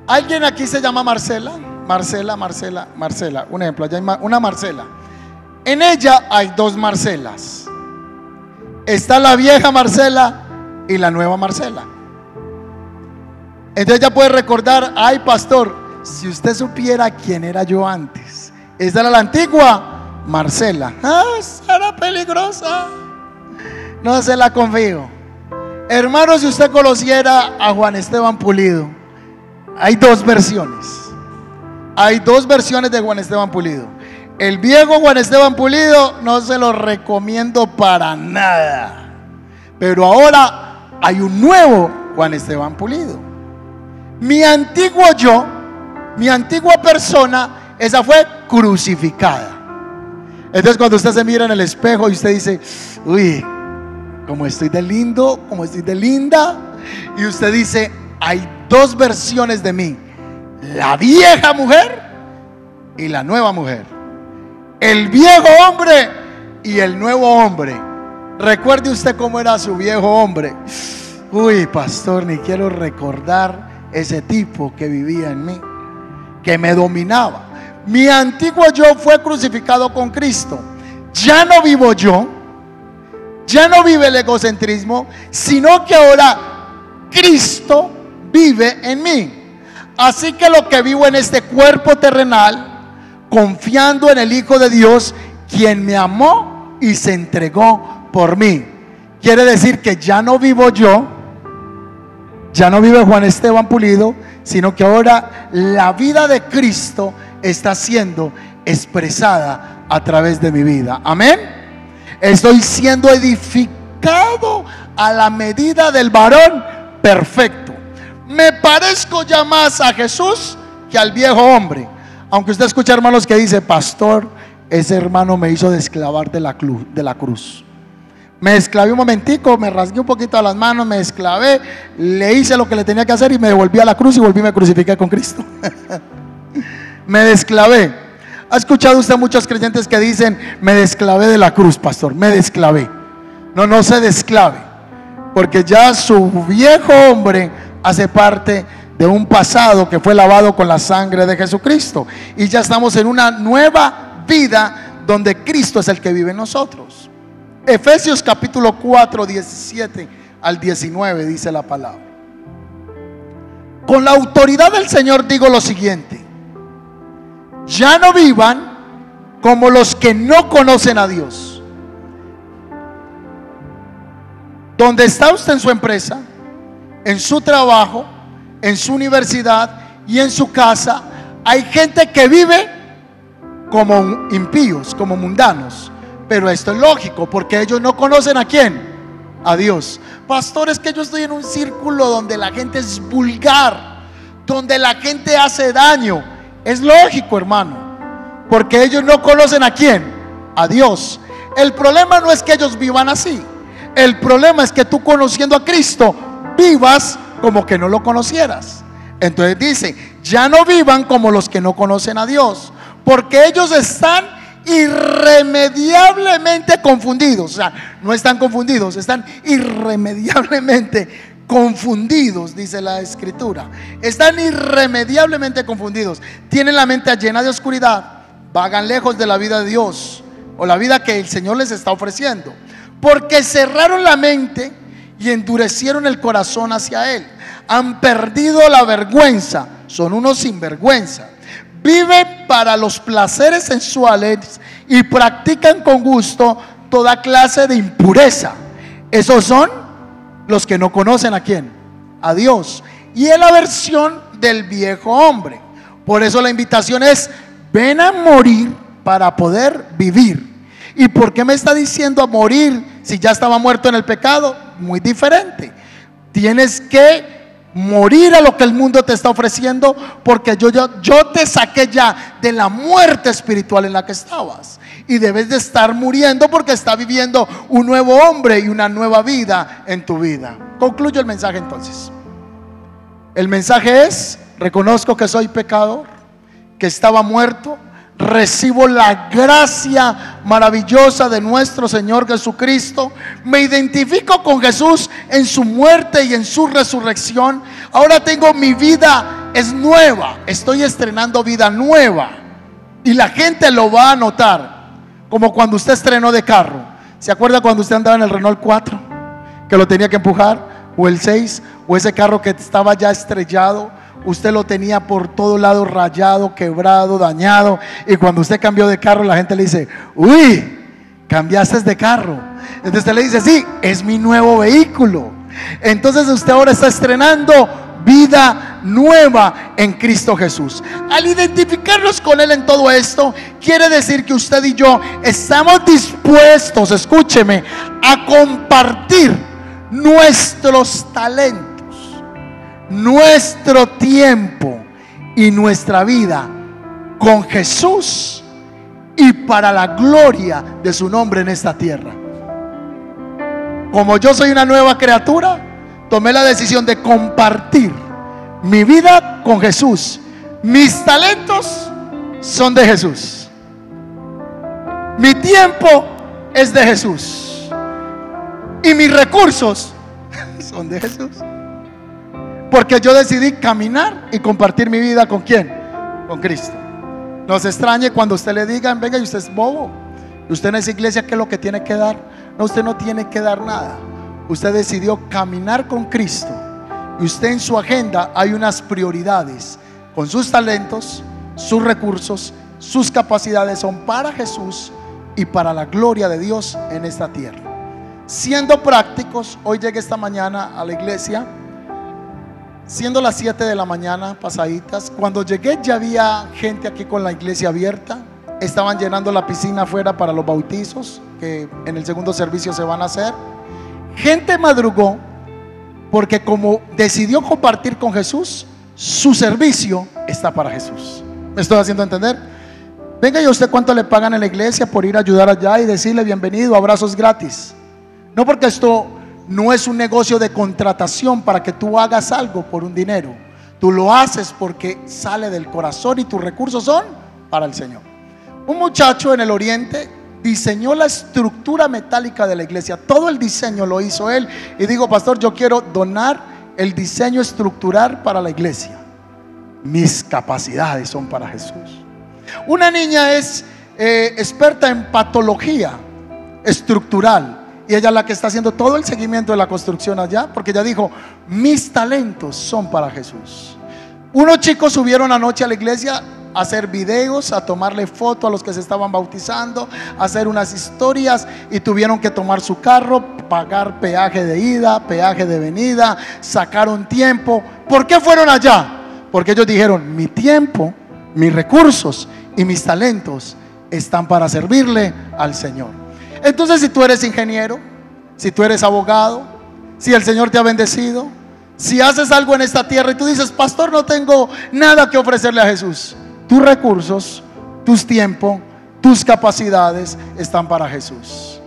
¿Alguien aquí se llama Marcela? Marcela. Un ejemplo, allá hay una Marcela. En ella hay 2 Marcelas. Está la vieja Marcela y la nueva Marcela. Entonces ya puede recordar, ay pastor, si usted supiera quién era yo antes. Esa era la antigua Marcela. Era peligrosa, no se la confío. Hermano, si usted conociera a Juan Esteban Pulido, hay 2 versiones. Hay 2 versiones de Juan Esteban Pulido. El viejo Juan Esteban Pulido no se lo recomiendo para nada. Pero ahora hay un nuevo Juan Esteban Pulido. Mi antiguo yo, mi antigua persona, esa fue crucificada. Entonces cuando usted se mira en el espejo y usted dice, uy, como estoy de lindo, como estoy de linda. Y usted dice, hay dos versiones de mí: la vieja mujer y la nueva mujer, el viejo hombre y el nuevo hombre. Recuerde usted cómo era su viejo hombre. Uy, pastor, ni quiero recordar ese tipo que vivía en mí, que me dominaba. Mi antiguo yo fue crucificado con Cristo. Ya no vivo yo, ya no vive el egocentrismo, sino que ahora Cristo vive en mí. Así que lo que vivo en este cuerpo terrenal, confiando en el Hijo de Dios, quien me amó y se entregó por mí. Quiere decir que ya no vivo yo, ya no vive Juan Esteban Pulido, sino que ahora la vida de Cristo está siendo expresada a través de mi vida. Amén. Estoy siendo edificado a la medida del varón perfecto. Me parezco ya más a Jesús que al viejo hombre. Aunque usted escucha hermanos que dice, pastor, ese hermano me hizo desclavar de la cruz. Me desclavé un momentico, me rasgué un poquito a las manos, me desclavé, le hice lo que le tenía que hacer y me devolví a la cruz y volví y me crucifiqué con Cristo. Me desclavé. ¿Ha escuchado usted muchos creyentes que dicen, me desclavé de la cruz, pastor? Me desclavé. No, no se desclave, porque ya su viejo hombre hace parte de un pasado que fue lavado con la sangre de Jesucristo, y ya estamos en una nueva vida donde Cristo es el que vive en nosotros. Efesios capítulo 4, 17 al 19 dice la palabra: con la autoridad del Señor digo lo siguiente: ya no vivan como los que no conocen a Dios. Donde está usted en su empresa, en su trabajo, en su universidad y en su casa, hay gente que vive como impíos, como mundanos. Pero esto es lógico, porque ellos no conocen ¿a quién? A Dios. Pastor, es que yo estoy en un círculo donde la gente es vulgar, donde la gente hace daño. Es lógico, hermano, porque ellos no conocen ¿a quién? A Dios. El problema no es que ellos vivan así. El problema es que tú, conociendo a Cristo, vivas como que no lo conocieras. Entonces dice, ya no vivan como los que no conocen a Dios, porque ellos están irremediablemente confundidos. O sea, no están confundidos, están irremediablemente confundidos, dice la escritura. Están irremediablemente confundidos. Tienen la mente llena de oscuridad, vagan lejos de la vida de Dios, o la vida que el Señor les está ofreciendo, porque cerraron la mente y endurecieron el corazón hacia Él. Han perdido la vergüenza, son unos sinvergüenza. Viven para los placeres sensuales y practican con gusto toda clase de impureza. Esos son los que no conocen ¿a quién? A Dios. Y es la versión del viejo hombre. Por eso la invitación es: ven a morir para poder vivir. ¿Y por qué me está diciendo a morir si ya estaba muerto en el pecado? Muy diferente. Tienes que morir a lo que el mundo te está ofreciendo, porque yo te saqué ya de la muerte espiritual en la que estabas, y debes de estar muriendo porque está viviendo un nuevo hombre y una nueva vida en tu vida. Concluyo el mensaje entonces. El mensaje es: reconozco que soy pecador, que estaba muerto, recibo la gracia maravillosa de nuestro Señor Jesucristo, me identifico con Jesús en su muerte y en su resurrección. Ahora tengo mi vida, es nueva, estoy estrenando vida nueva, y la gente lo va a notar, como cuando usted estrenó de carro. ¿Se acuerda cuando usted andaba en el Renault 4, que lo tenía que empujar? O el 6, o ese carro que estaba ya estrellado, usted lo tenía por todo lado rayado, quebrado, dañado, y cuando usted cambió de carro, la gente le dice: uy, cambiaste de carro. Entonces usted le dice: sí, es mi nuevo vehículo. Entonces usted ahora está estrenando vida nueva en Cristo Jesús. Al identificarnos con Él en todo esto, quiere decir que usted y yo estamos dispuestos, escúcheme, a compartir nuestros talentos, nuestro tiempo y nuestra vida con Jesús, y para la gloria de su nombre en esta tierra. como yo soy una nueva criatura, tomé la decisión de compartir mi vida con Jesús. Mis talentos son de Jesús. Mi tiempo es de Jesús. Y mis recursos son de Jesús. Porque yo decidí caminar y compartir mi vida ¿con quién? Con Cristo. No se extrañe cuando usted le digan: venga, y usted es bobo, usted en esa iglesia, ¿qué es lo que tiene que dar? No, usted no tiene que dar nada. Usted decidió caminar con Cristo. Y usted en su agenda hay unas prioridades. Con sus talentos, sus recursos, sus capacidades son para Jesús y para la gloria de Dios en esta tierra. Siendo prácticos, hoy llegué esta mañana a la iglesia, siendo las 7 de la mañana pasaditas. Cuando llegué ya había gente aquí con la iglesia abierta. Estaban llenando la piscina afuera para los bautizos que en el segundo servicio se van a hacer. Gente madrugó porque como decidió compartir con Jesús, su servicio está para Jesús. ¿Me estoy haciendo entender? Venga, ¿y a usted cuánto le pagan en la iglesia por ir a ayudar allá y decirle bienvenido, abrazos gratis? No, porque esto no es un negocio de contratación para que tú hagas algo por un dinero. Tú lo haces porque sale del corazón y tus recursos son para el Señor. Un muchacho en el oriente diseñó la estructura metálica de la iglesia. Todo el diseño lo hizo él. Y digo: pastor, yo quiero donar el diseño estructural para la iglesia. Mis capacidades son para Jesús. Una niña es experta en patología estructural, y ella es la que está haciendo todo el seguimiento de la construcción allá, porque ella dijo: mis talentos son para Jesús. Unos chicos subieron anoche a la iglesia a hacer videos, a tomarle foto a los que se estaban bautizando, a hacer unas historias, y tuvieron que tomar su carro, pagar peaje de ida, peaje de venida, sacaron tiempo. ¿Por qué fueron allá? Porque ellos dijeron: mi tiempo, mis recursos y mis talentos están para servirle al Señor. Entonces, si tú eres ingeniero, si tú eres abogado, si el Señor te ha bendecido, si haces algo en esta tierra y tú dices: pastor, no tengo nada que ofrecerle a Jesús, tus recursos, tus tiempos, tus capacidades están para Jesús.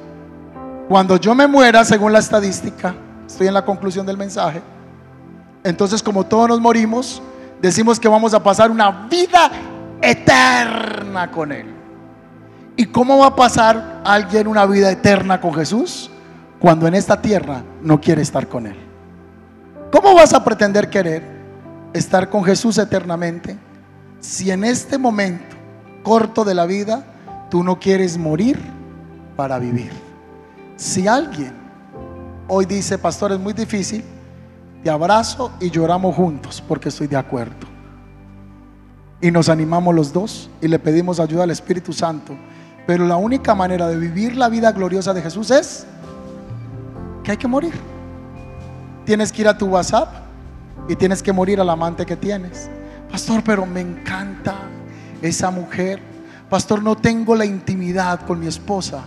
Cuando yo me muera, según la estadística, estoy en la conclusión del mensaje, entonces, como todos nos morimos, decimos que vamos a pasar una vida eterna con Él. ¿Y cómo va a pasar alguien una vida eterna con Jesús cuando en esta tierra no quiere estar con Él? ¿Cómo vas a pretender querer estar con Jesús eternamente si en este momento corto de la vida tú no quieres morir para vivir? Si alguien hoy dice: pastor, es muy difícil, te abrazo y lloramos juntos porque estoy de acuerdo, y nos animamos los dos y le pedimos ayuda al Espíritu Santo. Pero la única manera de vivir la vida gloriosa de Jesús es que hay que morir. Tienes que ir a tu WhatsApp y tienes que morir al amante que tienes. Pastor, pero me encanta esa mujer. Pastor, no tengo la intimidad con mi esposa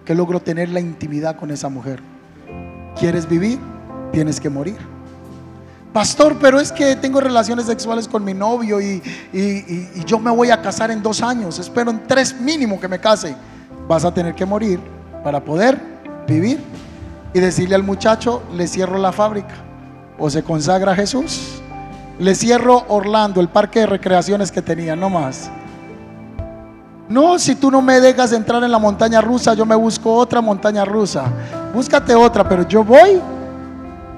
que logro tener la intimidad con esa mujer. ¿Quieres vivir? Tienes que morir. Pastor, pero es que tengo relaciones sexuales con mi novio y yo me voy a casar en 2 años, espero en 3 mínimo que me case. Vas a tener que morir para poder vivir. Y decirle al muchacho: le cierro la fábrica, o se consagra a Jesús, le cierro Orlando, el parque de recreaciones que tenía, no más. No, si tú no me dejas entrar en la montaña rusa, yo me busco otra montaña rusa. Búscate otra, pero yo voy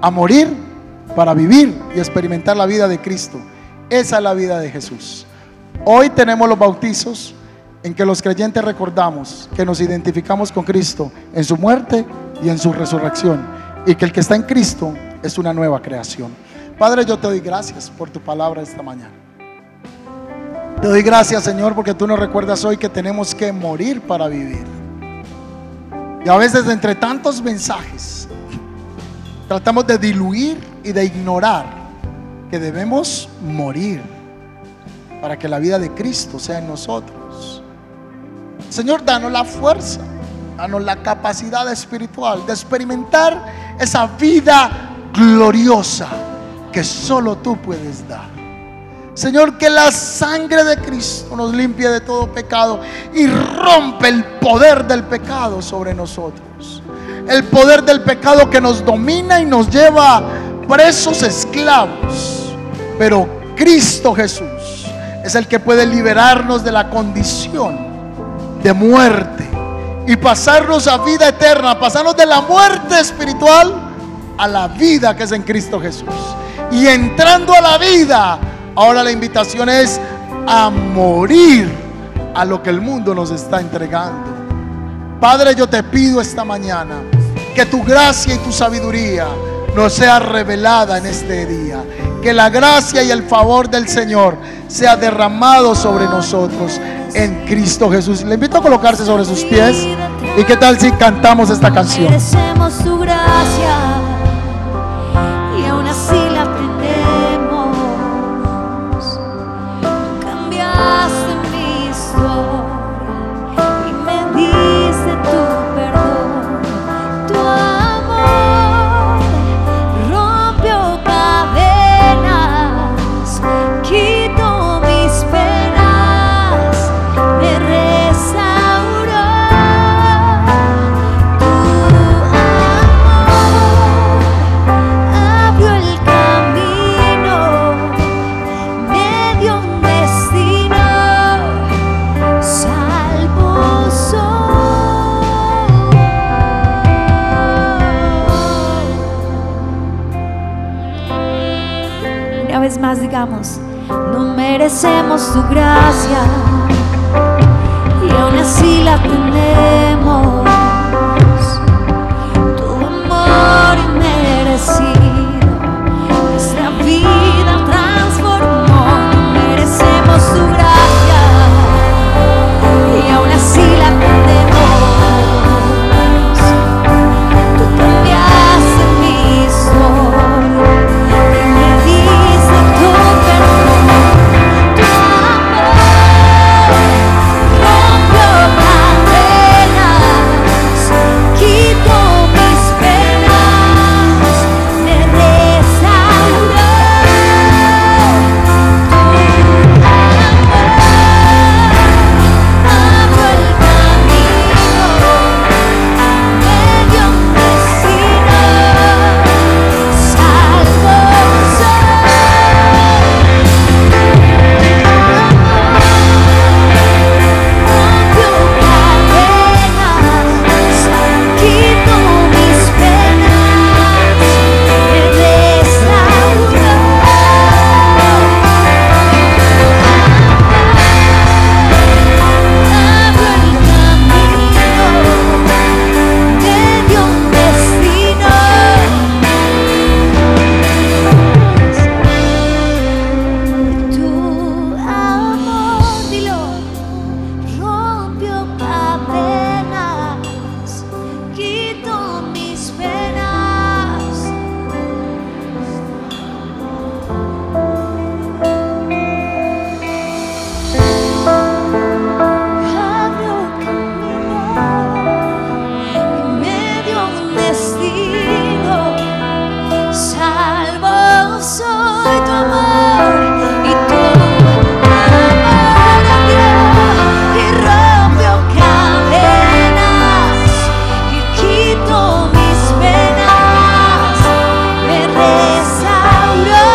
a morir para vivir y experimentar la vida de Cristo. Esa es la vida de Jesús. Hoy tenemos los bautizos en que los creyentes recordamos que nos identificamos con Cristo en su muerte y en su resurrección, y que el que está en Cristo es una nueva creación. Padre, yo te doy gracias por tu palabra esta mañana. Te doy gracias, Señor, porque tú nos recuerdas hoy que tenemos que morir para vivir. Y a veces, entre tantos mensajes, tratamos de diluir y de ignorar que debemos morir para que la vida de Cristo sea en nosotros. Señor, danos la fuerza, danos la capacidad espiritual de experimentar esa vida gloriosa que solo tú puedes dar. Señor, que la sangre de Cristo nos limpie de todo pecado y rompe el poder del pecado sobre nosotros. el poder del pecado que nos domina y nos lleva presos, esclavos. Pero Cristo Jesús es el que puede liberarnos de la condición de muerte y pasarnos a vida eterna, pasarnos de la muerte espiritual a la vida que es en Cristo Jesús. Y entrando a la vida, ahora la invitación es a morir a lo que el mundo nos está entregando. Padre, yo te pido esta mañana que tu gracia y tu sabiduría nos sea revelada en este día. Que la gracia y el favor del Señor sea derramado sobre nosotros en Cristo Jesús. Le invito a colocarse sobre sus pies. ¿Y qué tal si cantamos esta canción? Merecemos tu gracia y aún así la tenemos. Tú cambiaste mi historia y me diste tu perdón. Tu amor rompió cadenas, quitó mis penas, me restauró. Tu amor abrió el camino, me dio un destino, salvo soy. Una vez más digamos, no merecemos tu gracia y aún así la tenemos. Tu amor inmerecido nuestra vida transformó. No merecemos tu gracia y aún así la tenemos. Tú cambiaste mi historia y me diste tu perdón. Tu amor rompió cadenas, quitó mis penas, me restauró. Tu amor abrió el camino, me dio un destino, salvo soy. Rompió cadenas, quitó mis penas, me restauró. Abrió el camino, me dio un destino. Tu amor, dilo, rompió cadenas, quitó mis penas. Abrió camino y me dio un destino, salvo soy. Tu amor y tu amor abrió y rompió cadenas y quitó mis penas, me restauró.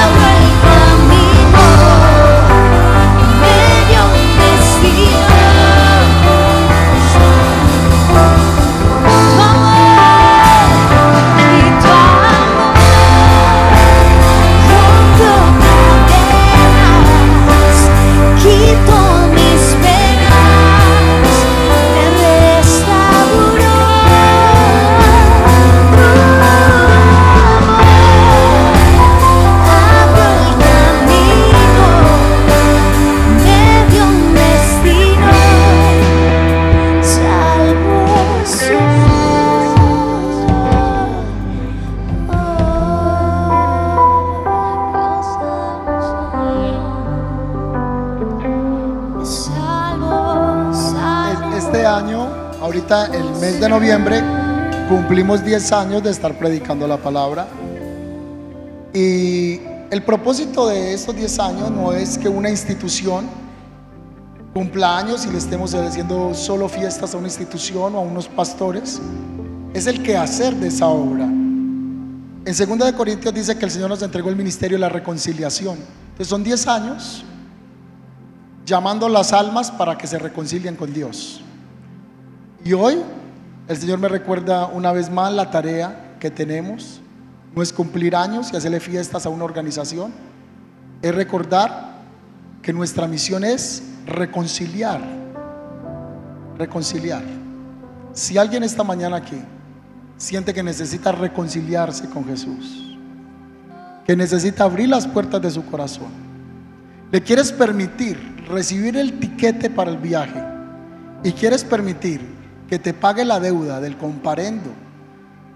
Abrió el camino, me dio un destino. Tu amor y tu amor rompió cadenas, quitó mis penas, me restauró. Tu amor abrió el camino, me dio un destino, salvo soy. Salvo, salvo. Este año, ahorita el mes de noviembre, cumplimos 10 años de estar predicando la palabra. Y el propósito de estos 10 años no es que una institución cumpleaños y le estemos haciendo solo fiestas a una institución o a unos pastores. Es el quehacer de esa obra. En 2 de Corintios dice que el Señor nos entregó el ministerio de la reconciliación. Entonces son 10 años llamando a las almas para que se reconcilien con Dios. Y hoy el Señor me recuerda una vez más la tarea que tenemos. No es cumplir años y hacerle fiestas a una organización, es recordar que nuestra misión es reconciliar. Reconciliar. Si alguien esta mañana aquí siente que necesita reconciliarse con Jesús, que necesita abrir las puertas de su corazón, le quieres permitir recibir el tiquete para el viaje y quieres permitir que te pague la deuda del comparendo,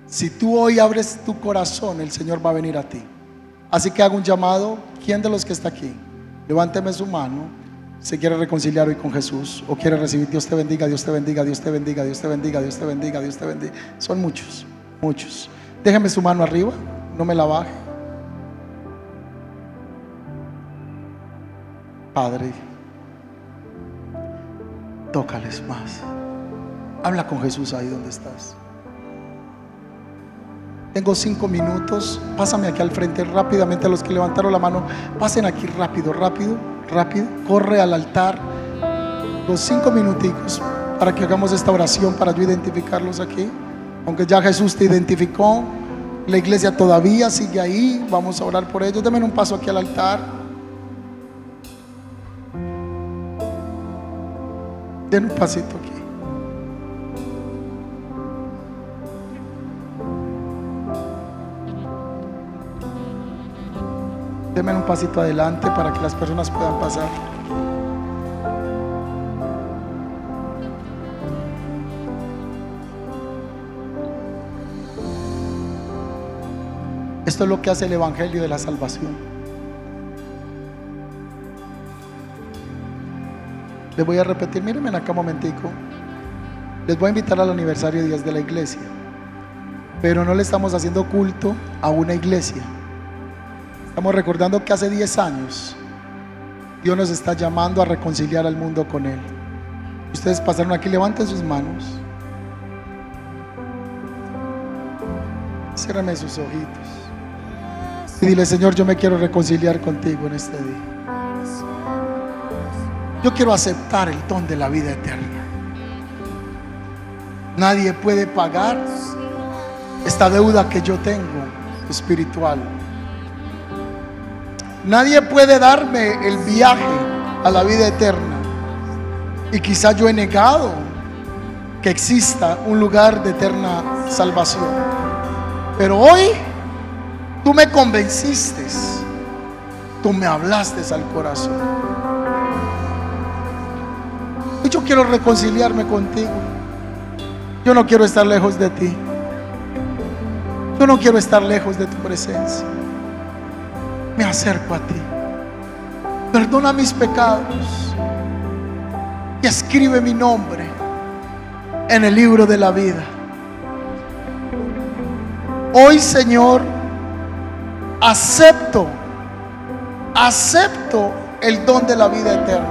si tú hoy abres tu corazón, el Señor va a venir a ti. Así que hago un llamado. ¿Quién de los que está aquí? Levánteme su mano. ¿Se quiere reconciliar hoy con Jesús o quiere recibir? Dios te bendiga, Dios te bendiga, Dios te bendiga, Dios te bendiga, Dios te bendiga, Dios te bendiga. Son muchos, muchos. Déjeme su mano arriba, no me la baje. Padre, tócales más. Habla con Jesús ahí donde estás. Tengo 5 minutos. Pásame aquí al frente rápidamente. A los que levantaron la mano, pasen aquí rápido, rápido, rápido. Corre al altar. Los 5 minuticos para que hagamos esta oración, para yo identificarlos aquí. Aunque ya Jesús te identificó, la iglesia todavía sigue ahí. Vamos a orar por ellos. Denme un paso aquí al altar. Den un pasito aquí. Denme un pasito adelante para que las personas puedan pasar. Esto es lo que hace el Evangelio de la salvación. Les voy a repetir, mírenme acá un momentico. Les voy a invitar al aniversario de Días de la Iglesia, pero no le estamos haciendo culto a una iglesia. Estamos recordando que hace 10 años Dios nos está llamando a reconciliar al mundo con Él. Ustedes pasaron aquí, levanten sus manos. Ciérrame sus ojitos y dile: Señor, yo me quiero reconciliar contigo en este día. Yo quiero aceptar el don de la vida eterna. Nadie puede pagar esta deuda que yo tengo espiritual. Nadie puede darme el viaje a la vida eterna. Y quizá yo he negado que exista un lugar de eterna salvación. Pero hoy tú me convenciste, tú me hablaste al corazón. Y yo quiero reconciliarme contigo. Yo no quiero estar lejos de ti. Yo no quiero estar lejos de tu presencia. Me acerco a ti. Perdona mis pecados y escribe mi nombre en el libro de la vida. Hoy, Señor, acepto el don de la vida eterna.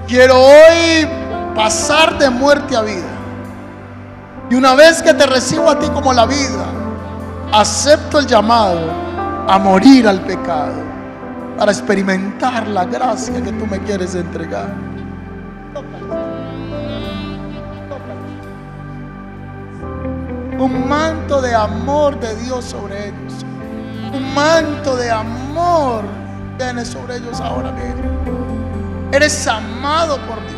Quiero hoy pasar de muerte a vida. Y una vez que te recibo a ti como la vida, acepto el llamado a morir al pecado para experimentar la gracia que tú me quieres entregar. Un manto de amor de Dios sobre ellos. Un manto de amor viene sobre ellos ahora mismo. Eres amado por Dios.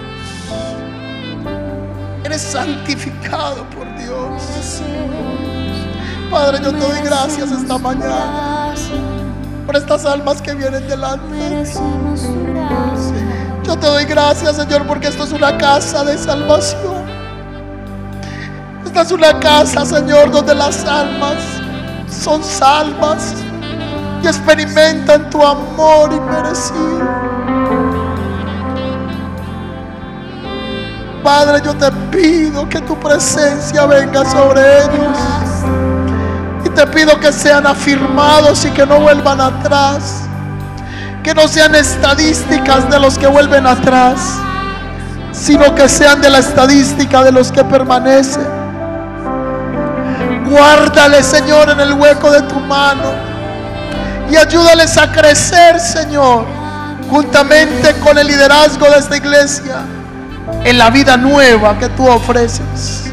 Eres santificado por Dios. Padre, yo te doy gracias esta mañana por estas almas que vienen delante de ti. Yo te doy gracias, Señor, porque esto es una casa de salvación. Esta es una casa, Señor, donde las almas son salvas y experimentan tu amor inmerecido. Padre, yo te pido que tu presencia venga sobre ellos. Y te pido que sean afirmados y que no vuelvan atrás. Que no sean estadísticas de los que vuelven atrás, sino que sean de la estadística de los que permanecen. Guárdale, Señor, en el hueco de tu mano y ayúdales a crecer, Señor, juntamente con el liderazgo de esta iglesia, en la vida nueva que tú ofreces.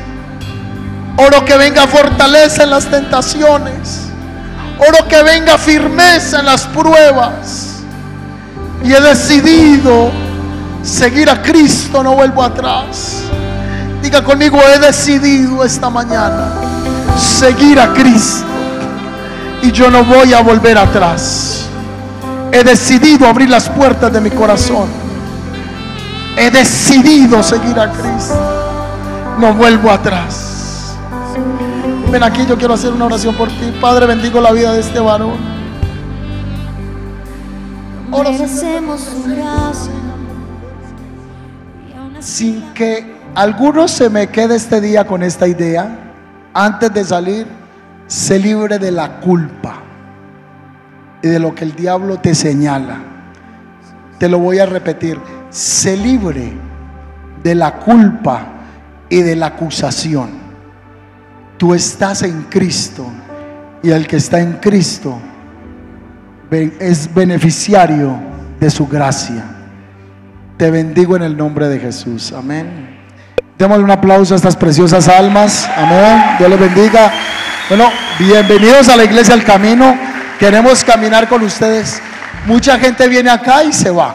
Oro que venga fortaleza en las tentaciones. Oro que venga firmeza en las pruebas. Y he decidido seguir a Cristo, no vuelvo atrás. Diga conmigo: he decidido esta mañana seguir a Cristo y yo no voy a volver atrás. He decidido abrir las puertas de mi corazón. He decidido seguir a Cristo, no vuelvo atrás. Ven aquí, yo quiero hacer una oración por ti. Padre, bendigo la vida de este varón. Sin que alguno se me quede este día con esta idea, antes de salir, sé libre de la culpa y de lo que el diablo te señala. Te lo voy a repetir: sé libre de la culpa y de la acusación. Tú estás en Cristo y el que está en Cristo es beneficiario de su gracia. Te bendigo en el nombre de Jesús. Amén. Démosle un aplauso a estas preciosas almas. Amén. Dios les bendiga. Bueno, bienvenidos a la iglesia El Camino. Queremos caminar con ustedes. Mucha gente viene acá y se va,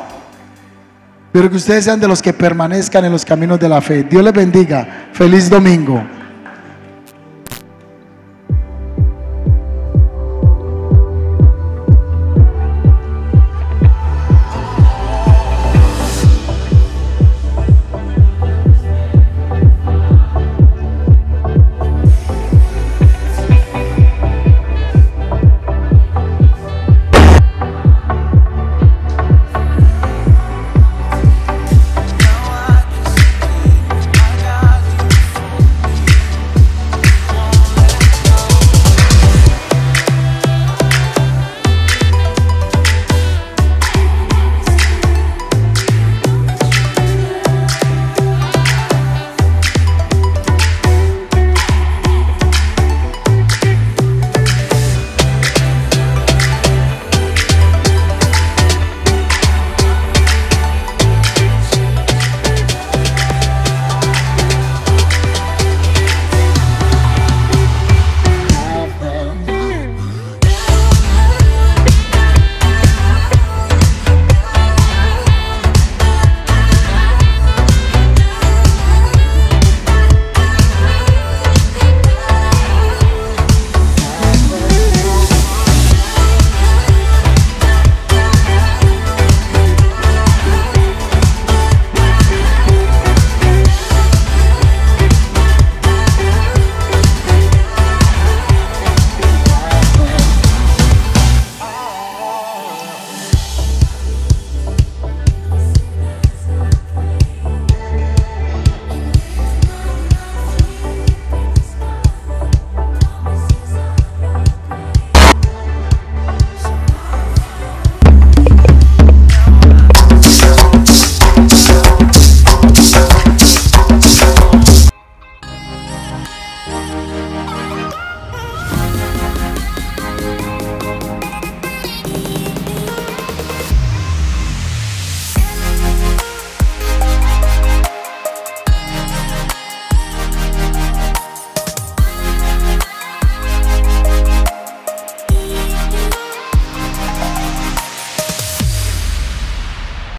pero que ustedes sean de los que permanezcan en los caminos de la fe. Dios les bendiga. Feliz domingo.